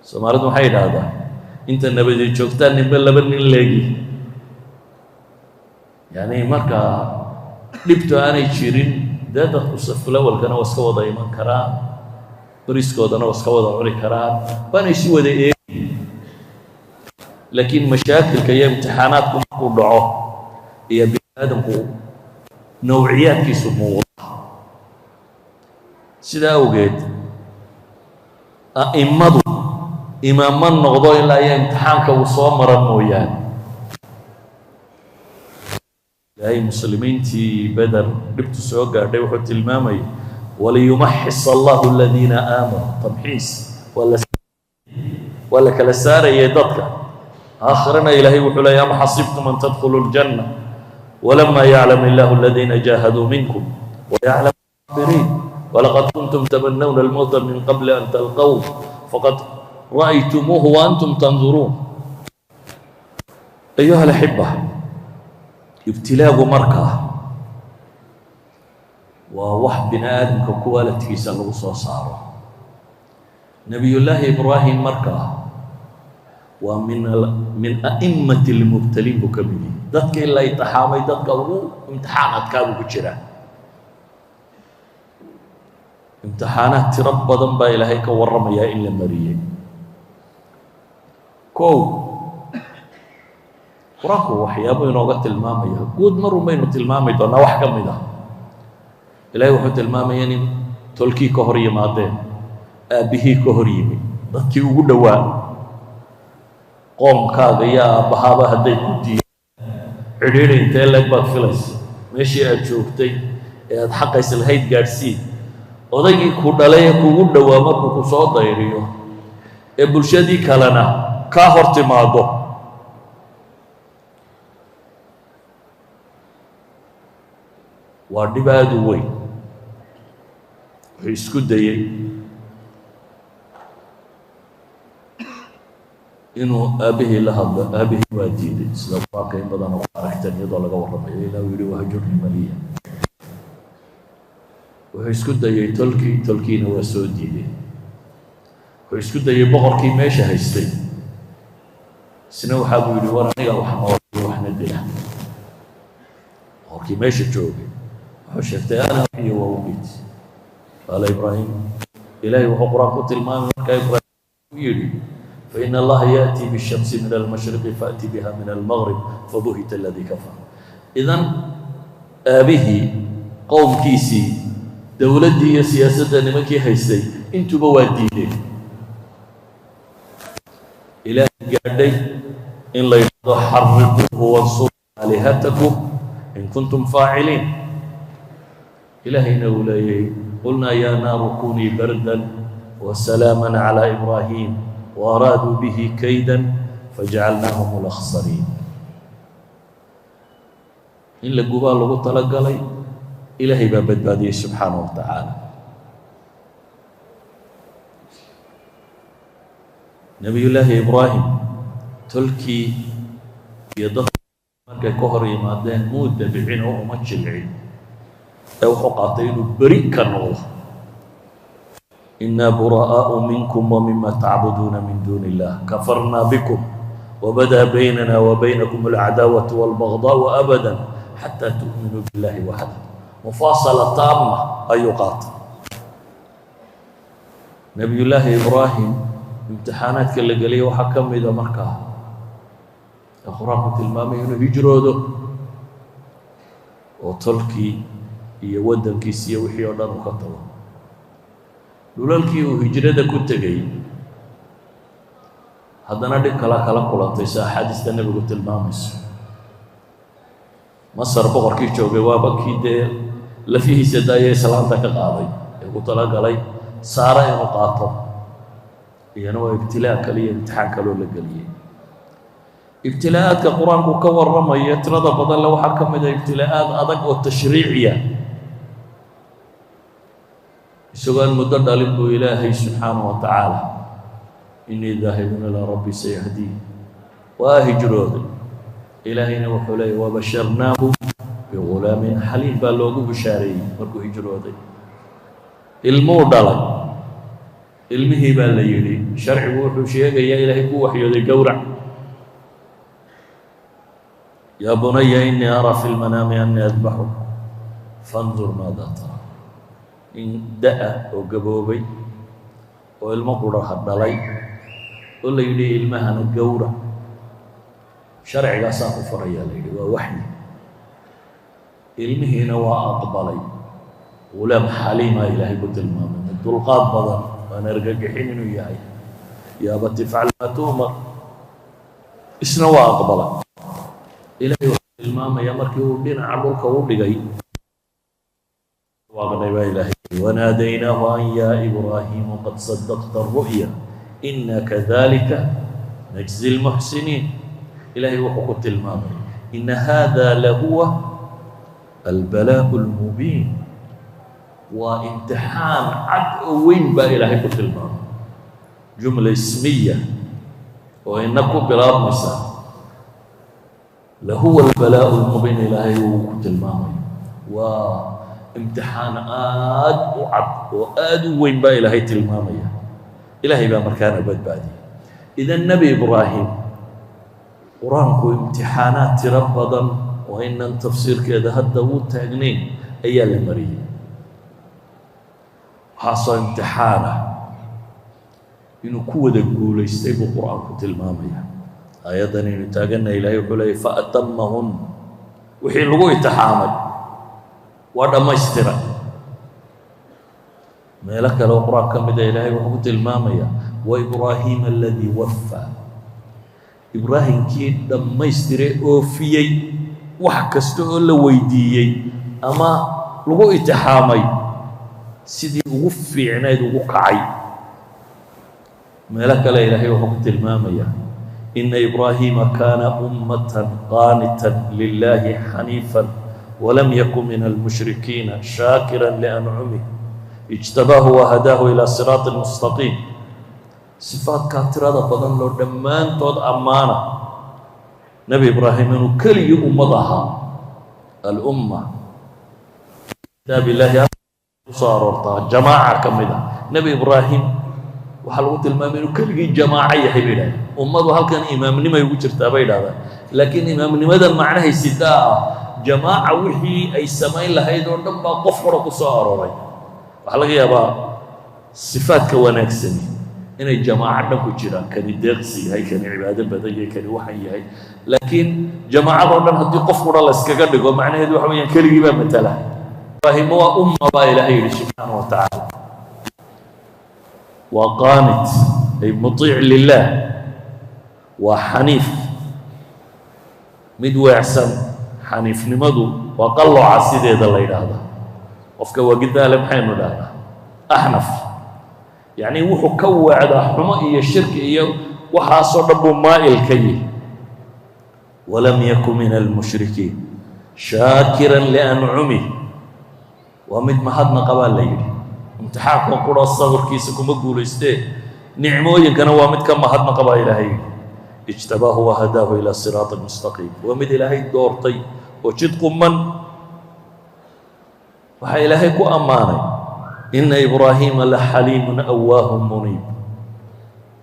soomaalidu waxay yidhaahdaa inta nabadi joogtaan ninba laba nin leegi. yani marka dhibto aanay jirin dee dadku safulawalkana waa iska wada iman karaan, bariskoodana waa iska wada cuni karaan, waanay si wada eegi. laakiin mashaakilka iyo imtixaanaadku markuu dhaco iyo bini aadamku nawciyaadkiisu muuqda. sidaa awgeed a'immadu imaamma noqdo ilaa iyo imtixaanka uu soo mara mooyaane. ilaahay muslimiintii beder dhibtu soo gaadhay wuxuu tilmaamayay waliyumaxis allahu aladiina aamanuu. tamxiis waa la kala saarayay dadka. آخرنا إلهي وحلا يا ما حسبتم أن تدخلوا الجنة ولما يعلم الله الذين جاهدوا منكم ويعلم الصابرين ولقد كنتم تمنون الموت من قبل أن تلقوه فقد رأيتموه وأنتم تنظرون. أيها الأحبة، ابتلاء مركة ووحب بني آدم ككوالة في سلوص وصاره. نبي الله إبراهيم مركة ومن أئمة المبتلين بكمله. dadka ilaa imtixaamay dadka ugu imtixaanaadkaagu ku jira. imtixaanaad tiro badan baa ilaahay ka warramayaa in la mariyey. kow qur-aanku waxyaabo inooga tilmaamaya guud marun baynu tilmaami doonaa wax ka mid ah. ilaahay wuxuu tilmaamaya in tolkii ka hor yimaadeen, aabbihii ka hor yimi, dadkii ugu dhowaa qoomkaaga iyo aabbahaaba hadday ku diideen cidhiidhi intee leeg baad filaysa. meeshii aad joogtay ee aad xaqays lahayd gaadhsiin. odaygii ku dhalay ee kugu dhowaa markuu ku soo dayriyo ee bulshadii kalena kaa hor timaado, waa dhib aad u weyn. wuxuu isku dayey inuu aabbihii la hadlo, aabbihii waa diiday, sida qur-aanka in badan oo aragteen iyadoo laga warramayo. ilaa uu yidhi wahjurni maliya. wuxuu isku dayey tolkiina waa soo diiday. wuxuu isku dayey boqorkii meesha haystay, isna waxaa buu yidhi war aniga wax nool waxna dila. boqorkii meesha joogay وحشرت أنا وهي وأميت. قال إبراهيم إلهي وهو قرآن قلت الماء إبراهيم يري فإن الله يأتي بالشمس من المشرق فأتي بها من المغرب فبهت الذي كفر. إذن به قوم كيسي دولتي سياسة نمكي هيستي انتو بواديني إلهي قاعدي إن لا يحرقوه وانصروا آلهتكم إن كنتم فاعلين. إلهي نولي قلنا يا نار كوني بردا وسلاما على إبراهيم وأرادوا به كيدا فجعلناهم الأخسرين. إن لقوا لغو تلقى إلهي بابد بادي سبحانه وتعالى. نبي الله إبراهيم تلكي يضغط مركا كهري مادين مود بعينه ومتش العين أو حقاتين بريكا الله إنا براء منكم ومما تعبدون من دون الله كفرنا بكم وبدا بيننا وبينكم العداوة والبغضاء أبدا حتى تؤمنوا بالله وحده. مفاصلة تامة أي قاطع. نبي الله إبراهيم امتحانات كل قليل وحكم إذا مركها أخراقة المامي إنه هجروده وطلقي يودن كيسية وحي ودان وكتبه لولالكي وهجرده كنت جاي هذا نادي كلا قلنتيسا حادث النبي قلت المامس مصر بقر كي جوغي وابا كي دي لفيه سدايه سلامتك قاضي قلت لا قالي ساره مقاطب يعني ابتلاء كليه امتحان كلو لقليه ابتلاءات القرآن كور رمي يترضى بدل لو حكم إذا ابتلاءات أدق والتشريعية سؤال مدد ألم إلهي سبحانه وتعالى إني ذاهب إلى ربي سيهدي وأهجرود إلهينا وحلي وبشرناه بغلام حليم بالوغو بشاري مركو هجرود المودلة علمه بالليلي شرع وحشيك يا إلهي كو وحيو ذي قورع يا بني إني أرى في المنام أني أذبحك فانظر ماذا ترى إن دأ وقبوبي والمقرى هدلي قل لي المهن الجورة شرع قصاف فريا لي ووحي علمه نوى أقبلي ولم حليم إلهي قلت المامن الدلقات بضن وأنا أرقى حين وياي يا بتي فعل ما تؤمر إسنوى أقبلك إلهي الماما يمركي ودين عبرك ودقي وغنى إلهي وناديناه أن يا إبراهيم قد صدقت الرؤيا إنا كذلك نجزي المحسنين. إلهي وحكت الماما إن هذا لهو البلاء المبين وامتحان وين بقى إلهي قلت الماما جملة اسمية وإنكم براب مساء لهو البلاء المبين إلهي وقت الماضي وامتحان آد وعد وآد وين بقى إلهي الماضي إلهي بقى مركان أبد بعدي. إذا النبي إبراهيم قرآنكو امتحانات ربضا وإن تفسير كذا هذا وتعجنين أي المريء حصل امتحانه إنه كود يقول يستيقظ قرآنكو الماضي أيضاً نتاجنا إلهي وحلي فأتمهن وحين لقوا يتحامل وهذا ما يسترى ما لك لو قرأ كم إذا إلهي وحكت المامية وإبراهيم الذي وفى إبراهيم كي دم ما يسترى أوفيي وحكسته إلا ويديي أما لقوا يتحامل سيدي وفي عنايد وقعي ما لك لا إلهي وحكت المامية إن إبراهيم كان أمة قانتا لله حنيفا ولم يكن من المشركين شاكرا لأنعمه اجتباه وهداه إلى صراط مستقيم. صفات كاترة بدن لو دمان تود أمانة نبي إبراهيم إنه كل أمضها الأمة كتاب الله صار جماعة كمدة نبي إبراهيم وحلوة المامين كل جماعة يحبينها أمضوا هل كان إمام نما يوجد تابعي هذا لكن إمام نما ده معناه السداء jamaaca wixii ay samayn lahayd oo dhan baa qof hore ku soo arooray waxaa laga yaabaa sifaadka wanaagsani inay jamaaca dhan ku jiraan kani deeqsi yahay kani cibaado badan yahay kani waxan yahay laakiin jamaacadoo dhan haddii qof qura la iskaga dhigo macnaheedu waxa weeyaan keligii baa matala ibraahim waa umma baa ilaahay yidhi subxaanahu wa tacaala waa qaanit ay mutiic lilah waa xaniif mid weecsan xaniifnimadu waa qallooca sideeda la yidhaahda qofka waa gidaale maxaynu idhahdaa axnaf yacni wuxuu ka weecdaa xumo iyo shirki iyo waxaasoo dhan buu maa'il ka yihi walam yakun min almushrikiin shaakiran liancumih waa mid mahadnaqa baa la yidhi imtixaankan qura sabirkiisa kuma guulaystee nicmooyinkana waa mid ka mahadnaqa baa ilaahay yidhi ijtabaahu wahadaahu ilaa siraatin mustaqiim waa mid ilaahay doortay oo jid quman waxaa ilaahay ku ammaanay ina ibraahiima la xaliimun awaahun muniib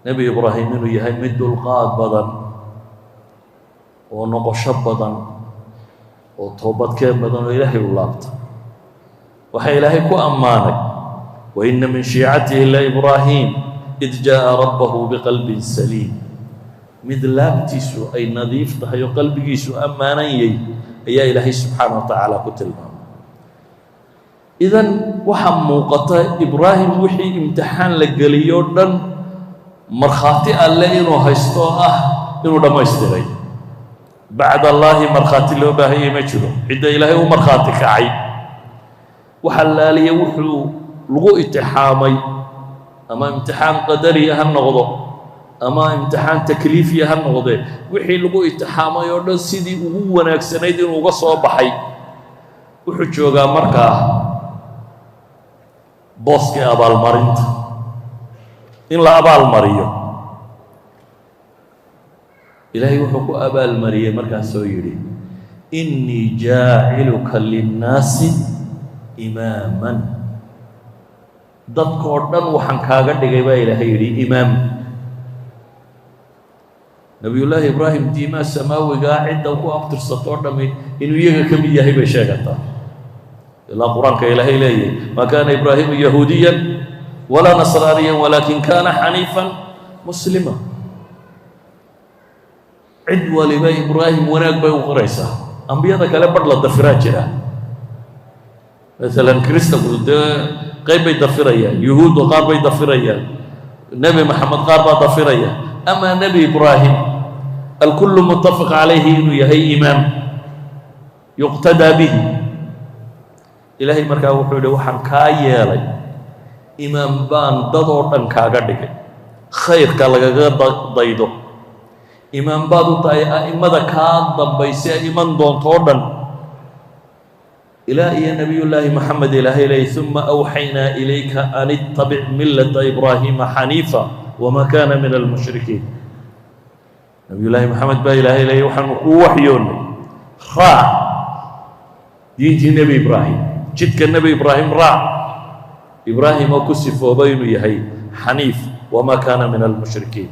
nebi ibraahim inuu yahay mid dulqaad badan oo noqosho badan oo toobadkeen badan oo ilaahay u laabta waxaa ilaahay ku ammaanay waina min shiicatihi la ibraahiim id jaa'a rabbahu biqalbin saliim mid laabtiisu ay nadiif tahay oo qalbigiisu ammaanan yahay ayaa ilaahay subxaana wa tacaala ku tilmaamay idan waxaa muuqata ibraahim wixii imtixaan la geliyoo dhan markhaati alle inuu haysto oo ah inuu dhammaystiray bacd allaahi markhaati loo baahayay ma jiro cidda ilaahay u markhaati kacay waxa laaliya wuxuu lagu itixaamay ama imtixaan qadariya ha noqdo ama imtixaan takliifiya ha noqdee wixii lagu itixaamay oo dhan sidii ugu wanaagsanayd inuu uga soo baxay wuxuu joogaa markaa booskii abaalmarinta in la abaalmariyo ilaahay wuxuu ku abaalmariyey markaasoo yidhi innii jaaciluka linnaasi imaaman dadkoo dhan waxaan kaaga dhigay baa ilaahay yidhi imaam nabiyullaahi ibraahim diimaa samaawigaa cidda ku abtirsatoo dhammi inuu iyaga ka mid yahay bay sheegataa ilaa qur-aanka ilaahay leeyahay maa kaana ibraahimu yahuudiyan walaa nasraaniyan walaakin kaana xaniifan muslima cid waliba ibraahim wanaag bay u qoraysaa ambiyada kale badh la dafiraa jira maalan kristanku dee qayb bay dafirayaan yuhuuddu qaar bay dafirayaan nebi maxamed qaar baa dafiraya ama nebi ibraahim alkullu muttafaq calayhi inuu yahay imaam yuqtadaa bihi ilaahay markaa wuxuu yidhi waxaan kaa yeelay imaam baan dadoo dhan kaaga dhigay khayrka lagaga daydo imaam baad u tahay a'immada kaa dambaysa iman doontoo dhan ilaa iyo nabiyullaahi maxamed ilaahay leeyay uma awxaynaa ilayka an ittabic millata ibraahiima xaniifa wamaa kaana min almushrikiin nabiyullaahi maxamed baa ilaahay leeyay waxaanu kuu waxyoonnay raac diintii nebi ibraahim jidka nebi ibraahim raac ibraahim oo ku sifoobay inuu yahay xaniif wamaa kaana min almushrikiin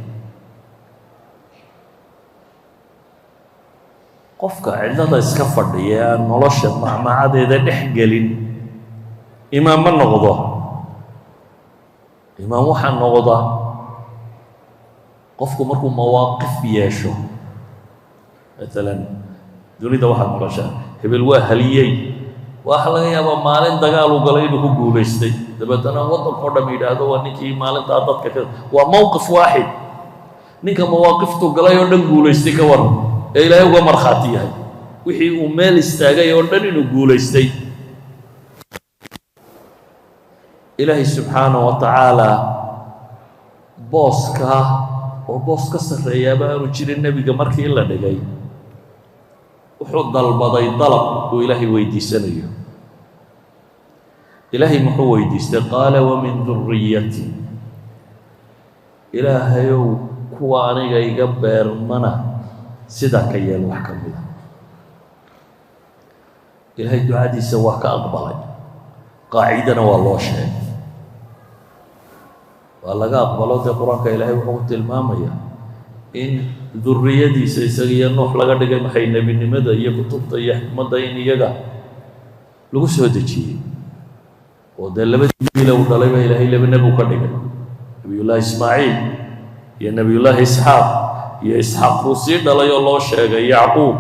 qofka cidlada iska fadhiya aan nolosha macmacadeeda dhex gelin imaam ma noqdo imaam waxaa noqda qofku markuu mawaaqif yeesho maalan dunida waxaad maqashaa hebel waa haliyey waxa laga yaabaa maalin dagaal uu galay inuu ku guulaystay dabeetana waddankao dham yidhaahdo waa ninkii maalintaa dadka ka waa mowqif waaxid ninka mawaaqiftuu galay oo dhan guulaystay ka waran ee ilaahay uga markhaati yahay wixii uu meel istaagay oo dhan inuu guulaystay ilaahay subxaanahu wa tacaalaa booska oo boos ka sarreeyaaba aanu jirin nebiga markii la dhigay wuxuu dalbaday dalab uu ilaahay weydiisanayo ilaahay muxuu weydiistay qaala wamin duriyati ilaahayow kuwa aniga iga beermana sidaa ka yeel wax ka mida ilaahay ducadiisa waa ka aqbalay qaacidana waa loo sheegay waa laga aqbalo dee qur-aanka ilaahay wuxuu ku tilmaamayaa in durriyadiisa isaga iyo nuux laga dhigay maxay nebinimada iyo kutubta iyo xikmadda in iyaga lagu soo dejiyey oo dee labadii wiila uu dhalay baa ilaahay laba nebi u ka dhigay nebiyullaahi ismaaciil iyo nebiyullaahi isxaaq iyo isxaaq uu sii dhalay oo loo sheegay yacquub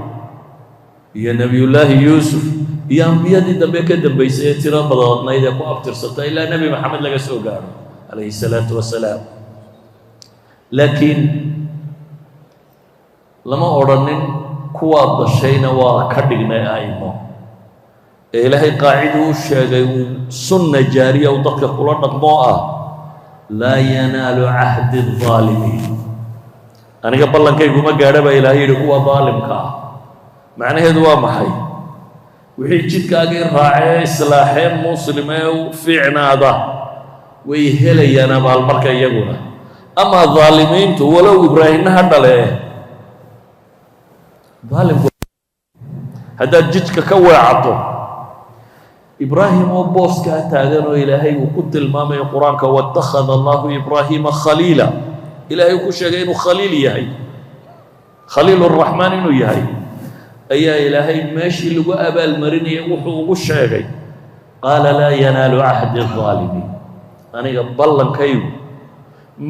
iyo nebiyullaahi yuusuf iyo ambiyadii dambe ka dambaysay ee tiro badanayd ee ku abtirsatay ilaa nebi maxamed laga soo gaaro calayhi salaatu wasalaam laakiin lama odhanin kuwaad dashayna waa ka dhignay a'imo ee ilaahay qaaciduu u sheegay uu sunna jaariya uu dadka kula dhaqmoo ah laa yanaalu cahdi الظaalimiin aniga ballankayguuma gaadha baa ilaahay yidhi kuwa daalimka ah macnaheedu waa maxay wixii jidkaagii raacee islaaxee muslimee u fiicnaada way helayaan abaalmarka iyaguna amaa daalimiintu walow ibraahimna ha dhalee daalimku haddaad jidka ka weecato ibraahim oo booskaa taagan oo ilaahay uu ku tilmaamayo qur-aanka watakhada allahu ibraahiima khaliila ilaahay uu ku sheegay inuu khaliil yahay khaliil raxmaan inuu yahay ayaa ilaahay meeshii lagu abaalmarinayay wuxuu ugu sheegay qaala laa yanaalu cahdi الظaalimiin aniga ballankaygu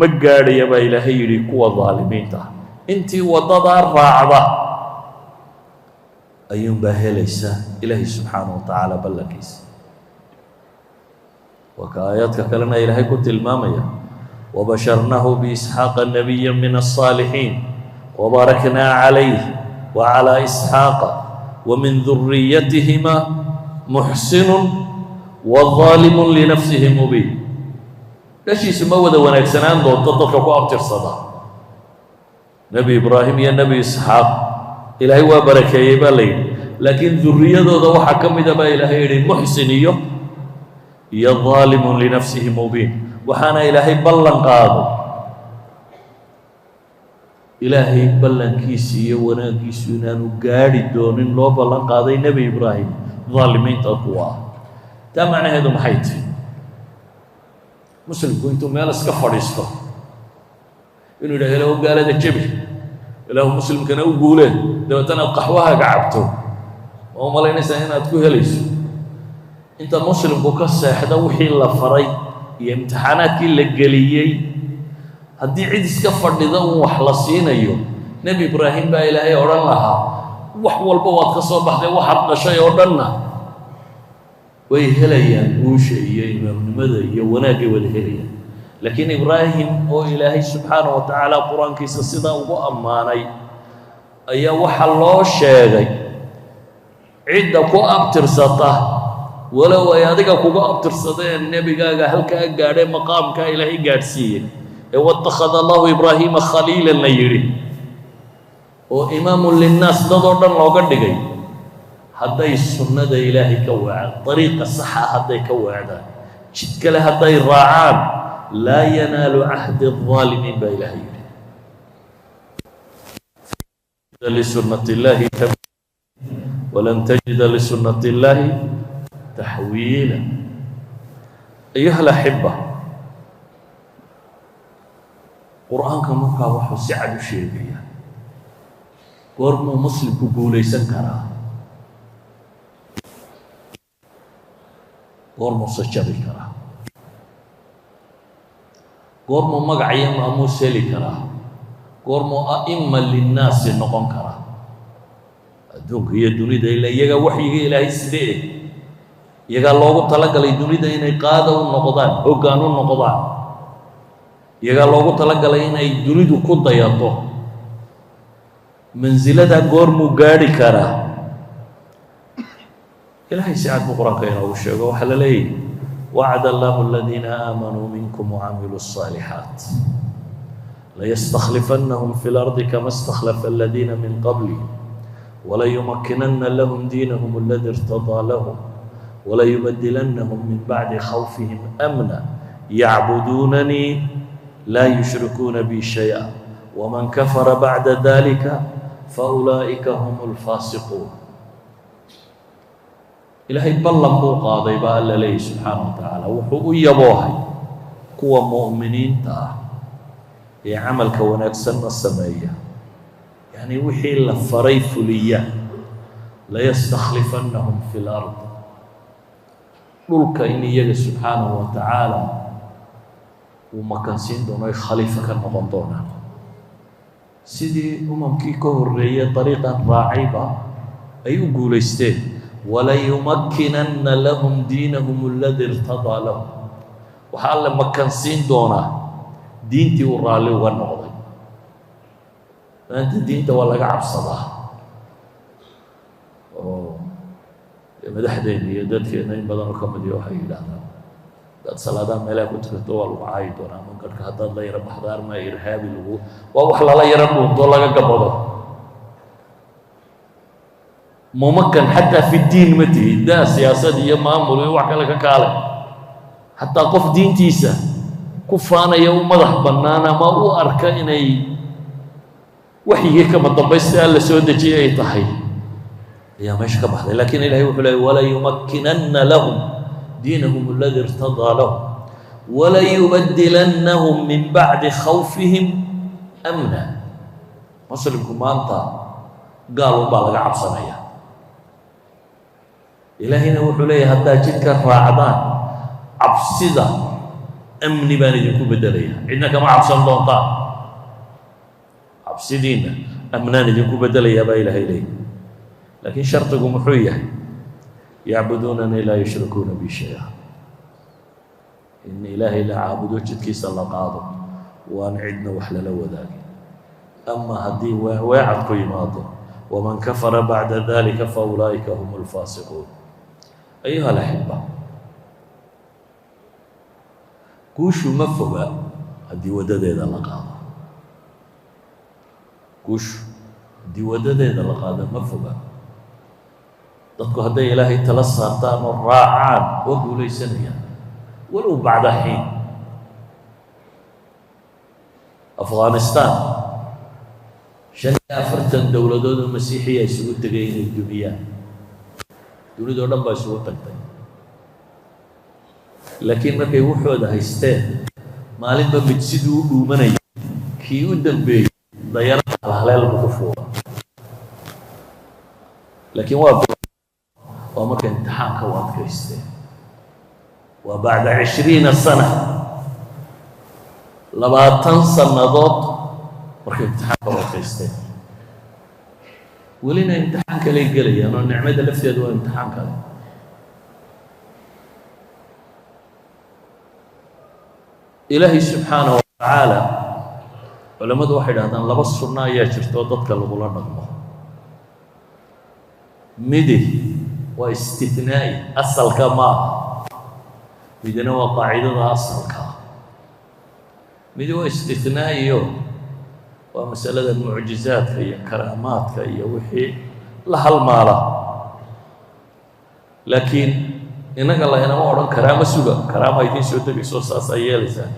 ma gaadhaya baa ilaahay yidhi kuwa daalimiinta ah intii waddadaa raacda ayuunbaa helaysa ilaahay subxaanaه wa tacaala ballankiisa waa ka aayaadka kalena ilaahay ku tilmaamaya wabasharnahu biisxaaqa nabiya min الصaalixiin wabaaraknaa calayh وعلى إسحاق ومن ذريتهما محسن وظالم لنفسه مبين ليش مودة ونكسنان دون تطلق أبتر صدا نبي إبراهيم يا نبي إسحاق إلهي وبركة يبالين لكن ذرية ذو حكم دبا إلهي محسنية يا ظالم لنفسه مبين وحنا إلهي بلن قاضي ilaahay ballankiisa iyo wanaaggiisu inaanu gaadhi doonin loo ballan qaaday nebi ibraahim daalimiinta kuwa ah taa macnaheedu maxay tahay muslimku intuu meel iska fadhiisto inuu yidhaha ilaahu gaalada jebi ilaahu muslimkana u guuleen dabeetana aad qaxwahaaga cabto oo malaynaysaa inaad ku helayso inta muslimku ka seexda wixii la faray iyo imtixaanaadkii la geliyey haddii cid iska fadhida un wax la siinayo nebi ibraahim baa ilaahay odhan lahaa wax walba waad ka soo baxday waxaad dhashay oo dhanna way helayaan guusha iyo imaamnimada iyo wanaagay wada helayaan laakiin ibraahim oo ilaahay subxaanaه wa tacaala qur-aankiisa sidaa ugu ammaanay ayaa waxaa loo sheegay cidda ku abtirsata walow ay adiga kuga abtirsadeen nebigaaga halkaa gaadhay maqaamkaa ilaahay gaadhsiiyey واتخذ الله إبراهيم خليلا ليري وإمام للناس دادور دان لوغا دغاي هداي سنة إلهي كوعد طريق الصحة هداي كوعد جدك له هداي راعان لا ينال عهد الظالمين بإلهي لسنة الله ولن تجد لسنة الله تحويلا أيها الأحبة qur-aanka markaa wuxuu si cad u sheegaya goormuu muslimku guulaysan karaa goormuuse jabi karaa goormuu magac iyo maamuus heli karaa goormuu a'ima linnaasi noqon karaa adduunka iyo dunida ila iyagaa waxyiga ilaahay sidee iyagaa loogu talagalay dunida inay qaada u noqdaan hoggaan u noqdaan iyagaa loogu talagalay inay dunidu ku dayato mansiladaa goormuu gaadhi karaa ilaahay si cad buu qur-aanka inoogu sheego waxaa la leeyahy wacada allahu aladiina aamanuu minkum wacamiluu الصaalixaat layastakhlifannahum fi اlardi kama istakhlafa aladiina min qablihim walayumakkinanna lahum diinahum aladi irtadaa lahum walayubadilannahum min bacdi khawfihim amna yacbuduunanii لا يشركون بي شيئا ومن كفر بعد ذلك فأولئك هم الفاسقون إلهي بلن بو قاضي با الله لي سبحانه وتعالى وحو يبوهي كوا مؤمنين تا ee camalka wanaagsanna sameeya yani wixii la faray fuliya layastakhlifannahum fi lard dhulka in iyaga subxaanahu wa tacaala uu makansiin doono ay khaliifo ka noqon doonaan sidii umamkii ka horreeyey dariiqan raacayba ay u guulaysteen walayumakkinanna lahum diinahum aladi irtadaa lahum waxaa la makansiin doonaa diintii uu raalli uga noqday maanta diinta waa laga cabsadaa oo madaxdeena iyo dadkeena in badan oo ka mid waxay yidhaahdaan dad salaadaha meelaha ku tukato waa lagu caayi doonaa munkarka haddaad la yaro baxdo armaa irhaabi lagu waa wax lala yaro dhuunto laga gabado mumakkan xataa fi diin ma tihid daa siyaasad iyo maamul iyo wax kale ka kaale xataa qof diintiisa ku faanaya u madax bannaan ama u arka inay waxyigii kama dambaysta alla soo dejiyay ay tahay ayaa meesha ka baxday laakiin ilahay wuxuu leeyay walayumakkinanna lahum diinahum aladi irtadaa lahum walayubadilannahum min bacdi khawfihim amna muslimku maanta gaal unbaa laga cabsanaya ilaahayna wuxuu leeyahay haddaad jidka raacdaan cabsida amni baan idinku beddelaya cidna kama cabsan doontaan cabsidiinna amnaan idinku beddelayaa baa ilaahay leeyahy laakiin shardigu muxuu yahay yacbuduunanii laa yushrikuuna bi shay-a in ilaahay la caabudo jidkiisa la qaado waan cidna wax lala wadaagin ama haddii weecad ku yimaado waman kafara bacda dalika fa ulaa'ika hum alfaasiquun ayuha alaxiba guushu ma foga haddii waddadeeda la qaado guushu haddii waddadeeda la qaado ma foga dadku hadday ilaahay tala saartaan oo raacaan oo guulaysanayaan walow bacda xiin afghanistan 45 dowladood oo masiixiya isugu tegay inay dumiyaan dunidoo dhan baa isugu tagtay laakiin markay wuxooda haysteen maalinba mid siduu u dhuumanaya kii u dambeeyey dayarada halhaleel buu ku fuula laakiin waa marka imtixaanka u adkaysteen waa bacda 20 sana 20 sannadood markay imtixaanka u adkaysteen welina imtixaan kaley gelayaan oo nicmada lafteedu waa imtixaan kale ilaahay subxaanahu wa tacaala culammadu waxay dhahdaan laba sunno ayaa jirta oo dadka lagula dhaqmo midi waa istinaa'i asalka maaha midna waa qaacidada asalka midi waa istinaa'iyo waa masalada mucjizaadka iyo karaamaadka iyo wixii la halmaala laakiin innaga laynama odhan karaama suga karaama idiin soo degayso saasaa yeelaysaa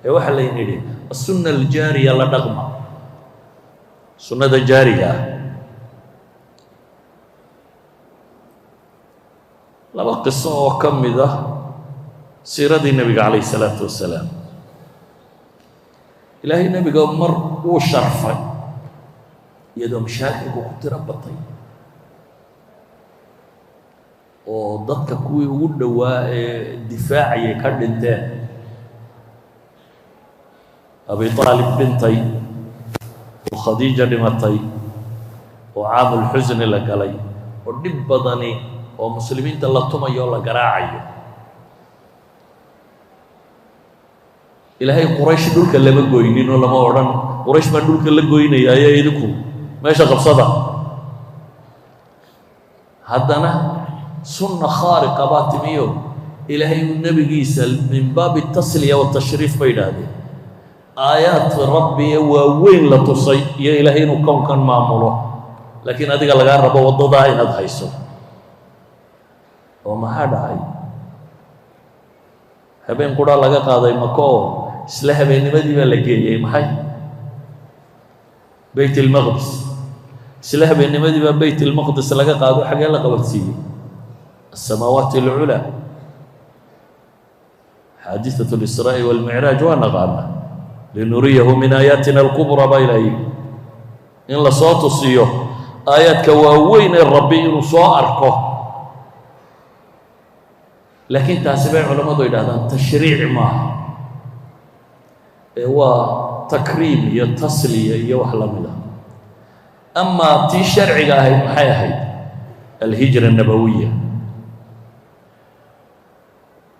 ee waxaa layna yidhi asunna aljaariya la dhaqma sunnada jaariga ah laba qiso oo ka mid ah siiradii nebiga calayhi salaatu wassalaam ilaahay nebiga mar wuu sharfay iyadoo mashaakilku ku tiro batay oo dadka kuwii ugu dhowaa ee difaacayay ka dhinteen abi aalib dhintay oo khadiija dhimatay oo caamul xusni la galay oo dhib badani oo muslimiinta la tumayo oo la garaacayo ilaahay quraysh dhulka lama goynin oo lama odhan quraysh baa dhulka la goynaya ayaa idinku meesha qabsada haddana sunna khaariqa baa timiyo ilaahay uu nebigiisa min baabi tasliya watashriif bay yidhaahdeen aayaadka rabbiye waaweyn la tusay iyo ilaahay inuu kownkan maamulo laakiin adiga lagaa rabo waddadaa inaad hayso oo maxaa dhacay habeen qura laga qaaday mako oo isla habeennimadii baa la geeyey maxay bayt ilmaqdis isla habeennimadii baa bayt ilmaqdis laga qaado xagee la qabansiiyey السماوات العلى حادثة الإسراء والمعراج ونقامة linuriyahu min aayaatina alkubraa baa ilaahay in la soo tusiyo aayaadka waaweyn ee rabbi inuu soo arko. laakiin taasi bay culammadu yidhahdaan tashriic maaha ee waa takriim iyo tasliya iyo wax la mid ah. amaa tii sharciga ahayd maxay ahayd? alhijra nabawiya,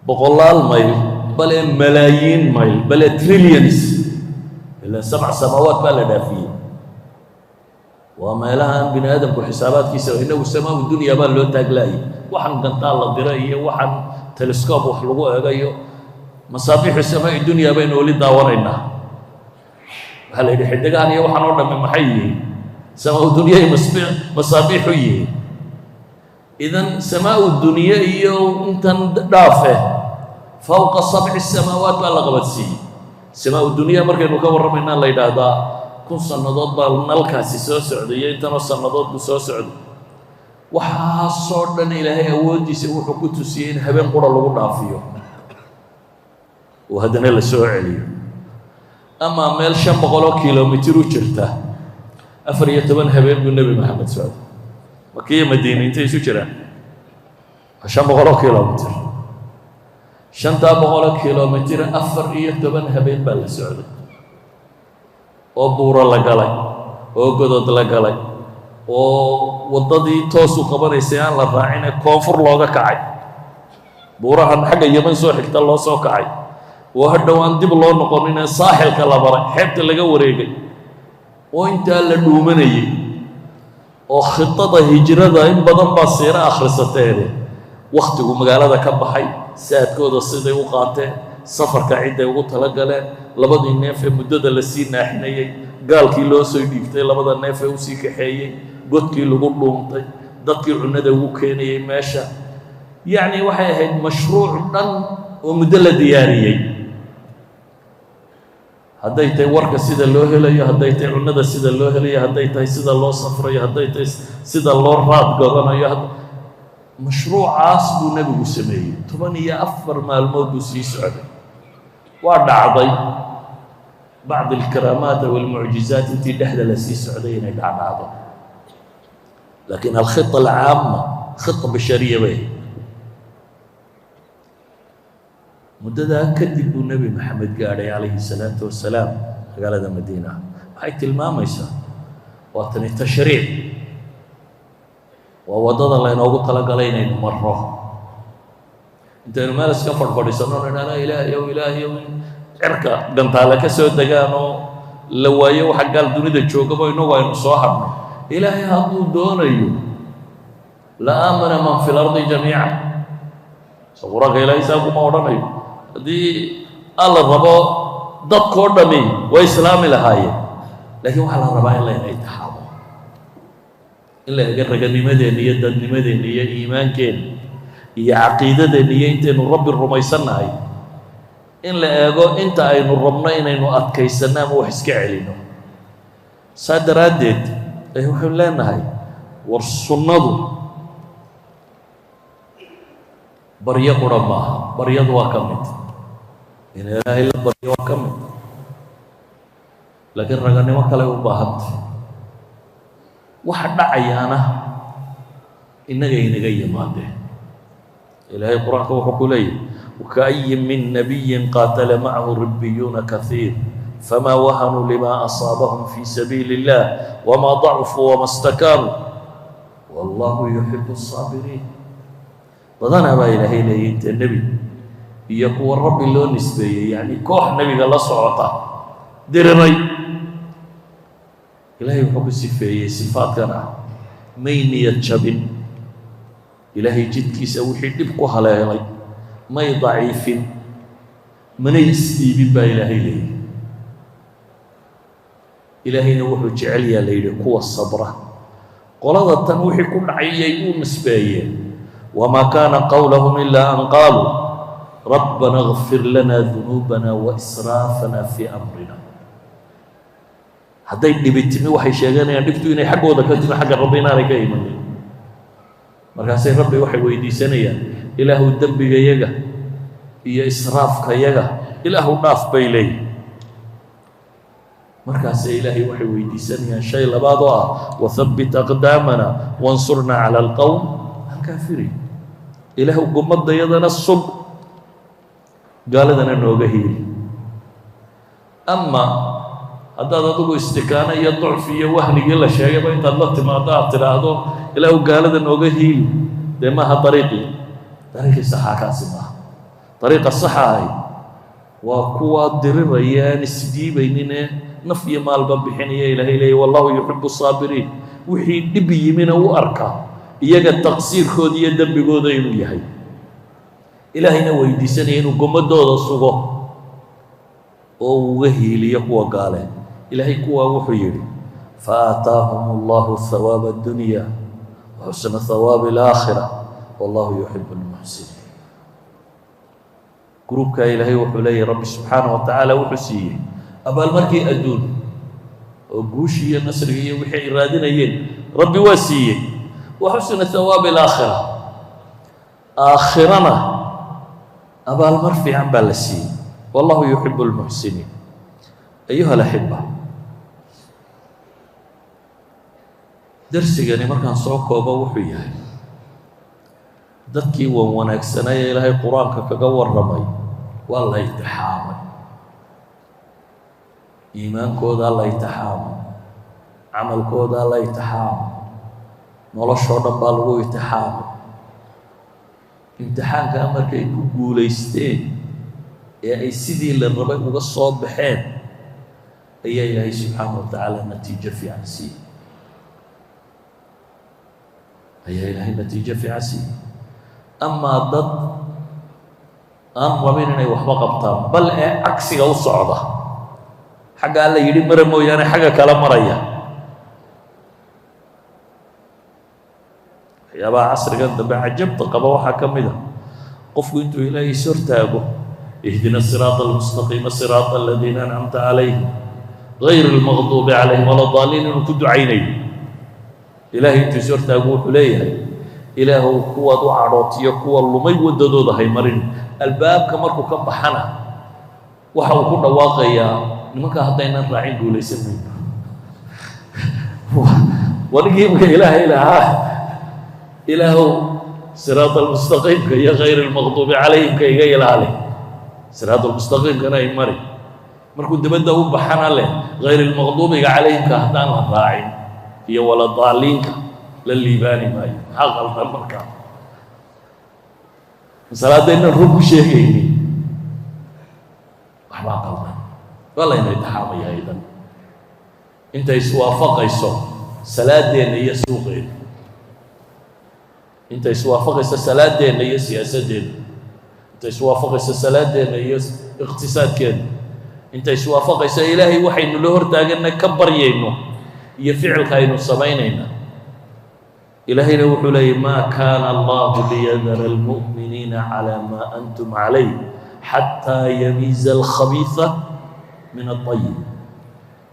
boqolaal mayl bale malaayiin mayl bale trillions, ilaa 7 samaawaat baa la dhaafiyey. waa meelaha aan bini aadamku xisaabaadkiisa inagu samaa dunya baa loo taaglaayay. waxaan gantaal la diray iyo waxaan telescope wax lagu eegayo masaabiixu samaa dunya baynu weli daawanaynaa. waxaa la yidhi xidigahan iyo waxaan oo dhamme maxay yihiin? samaa dunya masaabiixu yihiin. idan samaa dunya iyo intan dhaafe fawqa 7 samaawaat baa la qabadsiiyey. samaa dunya markaynu ka warramaynaa la yidhaahdaa 1000 sannadood baa nalkaasi soo socday iyo intanoo sannadood buu soo socday. waxaasoo dhan ilaahay awooddiisa wuxuu ku tusiyey in habeen qura lagu dhaafiyo oo haddana la soo celiyo. amaa meel 500 kilomitir u jirta 14 habeen buu nebi maxamed socday. maka iyo madiina intay isu jiraan 500 kilomitir. 500 kilomitir 14 habeen baa la socday oo buuro la galay oo godod la galay oo waddadii toosu qabanaysay aan la raacin ee koonfur looga kacay. buurahan xagga yeman soo xigta loo soo kacay oo hadhow aan dib loo noqonin ee saaxilka la baray, xeebta laga wareegay oo intaa la dhuumanayay. oo khidada hijrada in badan baa siiro akhrisateene wakhtigu magaalada ka baxay, saadkooda siday u qaateen, safarka cidday ugu talagaleen, labadii neef ee muddada la sii naaxinayey, gaalkii loo soo dhiibtay labada neef ee usii kaxeeyey, godkii lagu dhuuntay, dadkii cunnada ugu keenayey meesha. yacni waxay ahayd mashruuc dhan oo muddo la diyaariyey. hadday tahay warka sida loo helayo, hadday tahay cunnada sida loo helayo, hadday tahay sida loo safrayo, hadday tahay sida loo raad godanayo, mashruucaas buu nebigu sameeyey. 14 maalmood buu sii socday. waa dhacday bacd alkaraamaat walmucjizaat intii dhexda la sii socday inay dhacdhacdo, laakiin alkhita alcaama khita bashariya bay. muddadaa kadib buu nebi maxamed gaadhay calayhi salaatu wasalaam magaalada madiina. waxay tilmaamaysaa waa tani tashriic, waa waddada laynoogu talagalay inaynu marro. intaynu meel iska fadhfadhisanno nidhaana ilaahayow in cirka gantaale ka soo degaan oo la waayo waxa gaal dunida joogaba inagu aynu soo hadhno. ilaahay hadduu doonayo la aamana man fi lardi jamiica. soo quraanka ilaahay saa kuma odhanayo haddii alla rabo dadkoo dhami way islaami lahaayeen. laakiin waxaa la rabaa in layna intixaamo, in la ega raganimadeenna iyo dadnimadeenna iyo iimaankeenna iyo caqiidadeenna iyo intaynu rabbi rumaysannahay, in la eego inta aynu rabno inaynu adkaysanno ama wax iska celinno. saa daraaddeed waxaynu leenahay war sunnadu baryo qura maaha, baryadu waa ka mid, in ilaahay la baryo waa ka mid, laakiin raganimo kale u baahantay. waxa dhacayaana innaga inaga yimaadeen. ilaahay qur-aanka wuxuu ku leeyahy waka'yin min nabiyin qaatala macahu ribbiyuuna kaiir famaa wahanuu limaa asaabahum fii sabiili illah wamaa dacufuu wama stakaanuu wallahu yuxibu asaabiriin. badanaa baa ilaahay leeyay inta nebi iyo kuwa rabbi loo nisbeeyey, yacni koox nebiga la socota diriray, ilaahay wuxuu ku sifeeyey sifaadkan ah may niyad jabin. ilaahay jidkiisa wixii dhib ku haleelay may daciifin, manay isdhiibin baa ilaahay leeyay. ilaahayna wuxuu jecel yaha la yidhi kuwa sabra. qolada tan wixii ku dhacayay uu nisbeeyeen wamaa kaana qawlahum ilaa an qaaluu rabbana اغfir lana dunuubana waisraafana fii amrina. hadday dhibi timi waxay sheeganayaan dhibtu inay xaggooda ka timi, xagga rabbi inaanay ka imanin. markaasay rabbi waxay weydiisanayaan ilaahu dembigayaga iyo israafkayaga ilaahu dhaaf bay leeyihin. markaas ilaahay waxay weydiisanayaan shay labaad oo ah wathabbit aqdaamana wansurna cala alqawm alkaafiriin ilaahu gummadayadana sug gaaladana nooga hiili ama haddaad adigu istikaano iyo ducfi iyo wahnigii la sheegayba intaad la timaado aad tidhaahdo ilaahu gaalada nooga hiili dee maaha dariiqii saxaa kaasi maaha dariiqa saxa ahi waa kuwa diriraya aan isdiibaynine naf iyo maalba bixinaya ilaahay leeya wallahu yuxibu saabiriin wixii dhib yimina u arka iyaga taqsiirkooda iyo dembigooda inuu yahay ilaahayna weydiisanaya inuu gummadooda sugo oo uga hiiliyo kuwa gaaleen ilaahay kuwaa wuxuu yidhi faataahum allahu hawaaba addunya wa xusna hawaabi alaakhira wallahu yuxibu almuxsiniin gruubkaa ilaahay wuxuu leeyahy rabbi subxaanah wa tacaala wuxuu siiyey abaalmarkii adduun oo guushii iyo nasriga iyo wixii ay raadinayeen rabbi waa siiyey wa xusna hawaabi alaakhira aakhirana abaalmar fiican baa la siiyey wallahu yuxibu almuxsiniin ayuha alaxiba darsigani markaan soo koobo wuxuu yahay dadkii wan wanaagsanay ee ilaahay qur-aanka kaga warramay waa la imtixaamay iimaankoodaa la imtixaamay camalkoodaa la imtixaamay noloshoo dhan baa lagu imtixaamay imtixaankaa markay ku guulaysteen ee ay sidii la rabay uga soo baxeen ayaa ilaahay subxaana wa tacaala natiijo fiican siiyey amaa dad aan rabin inay waxba qabtaan bal ee cagsiga u socda xagga alla yidhi mara mooyaane xagga kala maraya waxyaabaha casrigan dambe cajabta qaba waxaa ka mid a qofku intuu ilaahay is hortaago ihdina siraata almustaqiima siraata aladiina ancamta calayhim gayri almaqduubi calayhim wala daaliin inuu ku ducaynayo ilaahay intuu is hortaago wuxuu leeyahay ilaahow kuwaad u cadhootiyo kuwa lumay waddadooda hay marin albaabka markuu ka baxana waxa uu ku dhawaaqayaa nimankaa haddaynan raacin guulaysan mayno wadigii marka ilaahay lahaa ilaahow siraata almustaqiimka iyo gayri almaqduubi calayhimka iga ilaali siraata almustaqiimkana ay mari markuu dibadda u baxana leh gayri almaqduubiga calayhimka haddaan la raacin iyo wala daaliinka la liibaani maayo maxaa qaldan markaa masalaadaynan rug u sheegaynin waxbaa qaldan waa layna imtixaamaya aydan intay iswaafaqayso salaadeenna iyo suuqeenna intay iswaafaqayso salaadeenna iyo siyaasadeenna intay iswaafaqayso salaadeenna iyo iqtisaadkeenna intay iswaafaqayso ilaahay waxaynu la hortaaganna ka baryayno iyo ficilka aynu samaynayna إلهينا وحولي ما كان الله ليذر المؤمنين على ما أنتم عليه حتى يميز الخبيث من الطيب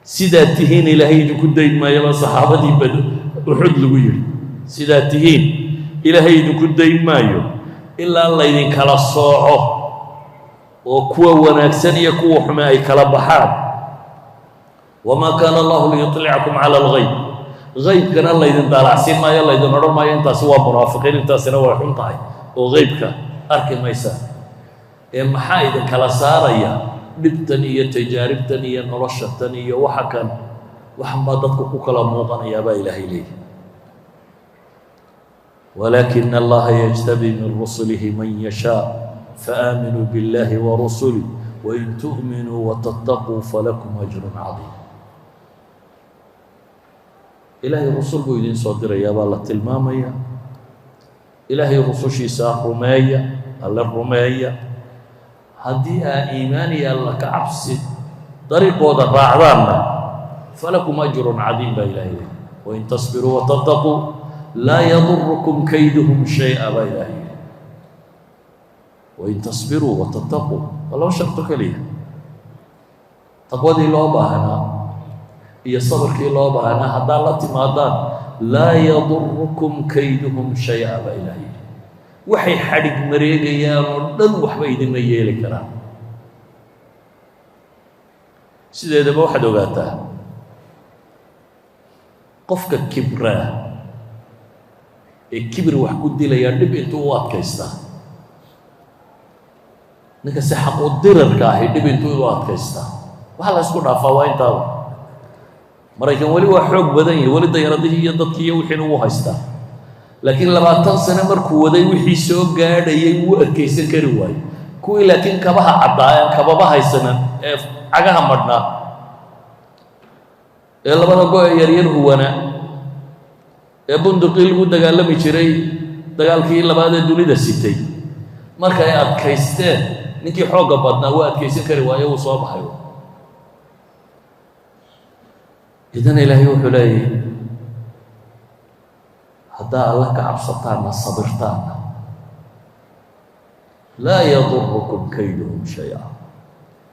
سيداتهين إلهي جكود دايد ما يبا صحابتي بدو أحد لغير سيداتهين إلهي جكود دايد ما يو إلا الله يدين كلا الصوعه وكوى ونكسن يكوى حمائي كلا بحار وما كان الله ليطلعكم على الغيب غيبكana laydin daalacsiin maayo laydin odhan maayo intaasi waa munaafiqiin intaasina way xun tahay oo qeybka arki maysa ee maxaa idin kala saaraya dhibtan iyo tajaaribtan iyo noloshatan iyo waxa kan waxan baa dadku ku kala muuqanayaa baa ilaahay leeyahay walaakina allaha yajtabi min rusulihi man yashaa faaaminuu biاllahi warusulih wain tu'minuu watattaquu falakum ajrun cadiim ilaahay rusul buu idiin soo dirayaa baa la tilmaamaya ilaahay rusushiisa rumeeya alla rumeeya haddii aa iimaan iyo alla ka cabsi dariiqooda raacdaanna falakum ajrun cadiim baa ilaahay leeyahay wain tasbiruu watattaquu laa yadurukum kayduhum shay-a baa ilaahay leeyahay wain tasbiruu watattaquu waa laba sharto keliya taqwadii loo baahnaa iyo sabarkii loo baahnaa haddaad la timaadaan laa yadurukum kayduhum shay-a baa ilaahay waxay xadhig mareegayaan oo dhan waxba idinma yeeli karaan sideedaba waxaad ogaataa qofka kibraa ee kibir wax ku dilaya dhib intuu u adkaystaa ninka si xaq u dirarka ahi dhib intuu u adkaystaa waxa la isku dhaafaa waa intaaba maraykan weli waa xoog badan yahay weli dayaaradihii iyo dadkii iyo wixiina wuu haystaa laakiin 20 sano markuu waday wixii soo gaadhayay wuu adkaysan kari waayey kuwii laakiin kabaha caddaayaan kababa haysanan ee cagaha madhnaa ee labada go' ee yaryar huwana ee bunduqii lagu dagaalami jiray dagaalkii labaad ee dunida sitay marka ay adkaysteen ninkii xoogga badnaa wuu adkaysan kari waayo wuu soo baxay idan ilaahay wuxuu leeyahay haddaa alla ka cabsataanna sabirtaanna laa yadurukum kayduhum shaya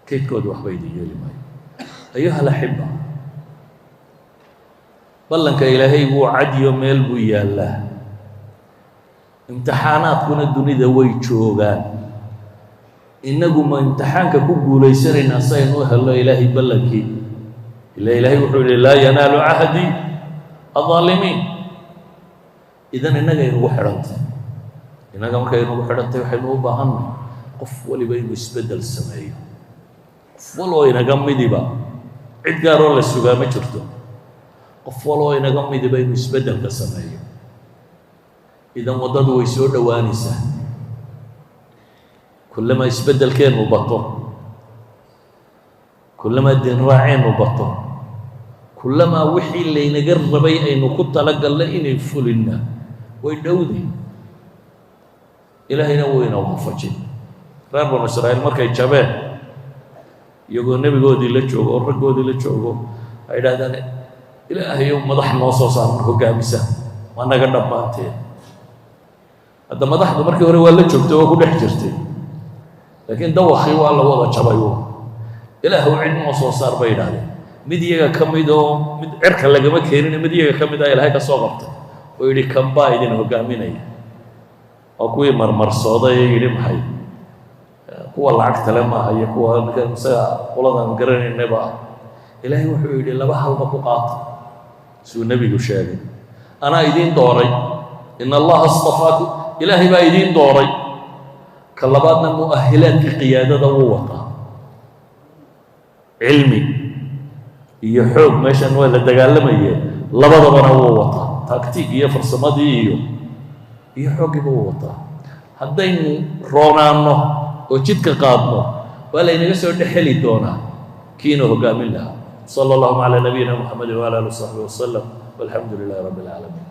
kaydkooda waxba idin yeeli maayo ayuha alaxiba ballanka ilaahay wuu cadiyo meel buu yaallaa imtixaanaadkuna dunida way joogaan innagu ma imtixaanka ku guulaysanaynaa si aynu u helno ilaahay ballankii ila ilaahay wuxuu yihi laa yanaalu cahdi الظالمين إذن إنك ينوح حرنت إنك مركا ينوح حرنت وحنوه بهن قف ولي بين يسبدل السماء فولو إنك مدي با عد قارون للسوقا ما شرته قف ولو إنك مدي بين يسبدل السماء إذا وضد ويسور دوانسة كلما يسبدل كين وبطه كلما الدين راعين وبطه كلما وحي اللي نقرب بي أي نقط لقى لئن يفلنا ويدودي إلهي نوين وخفجين رب إسرائيل مركا يتشابه يقول النبي قودي لتشوغو الرق قودي لتشوغو أيضا هذا إلهي يوم مضح نوصوصا منه قامسة وأنا قد نبانتين هذا مضح مركا وروا لتشوغتو وكل حجرتين لكن دوخي والله وضع شبايوه إلهي علم وصوصار بين هذا مديا كميدو مد عرك لجمع كيرين مديا كميدا إلهي كصغرت ويلي كم بايدين هو قاميني أكوي مرمر صودا يجري محي هو العكت لما هي هو كان سا والله نقرن النبأ إلهي وحيد الله بحال بقاط سو النبي يشاهد أنا أيدين دوري إن الله اصطفاك إلهي بايدين دوري كلباتنا مؤهلات القيادة ذوقها علمي iyo xoog meeshan waa la dagaalamaya labadaba wuu wataa taktiik iyo farsamadii iyo xoogiba wuu wataa haddaynu roonaano oo jidka qaadno waa la inaga soo dhexeli doonaa kiina hogaamin lahaa sala allahu calaa nabiyina muxamed wa ala alihi wa sahbihi wasallam walxamdu lilahi rabbi alcaalamiin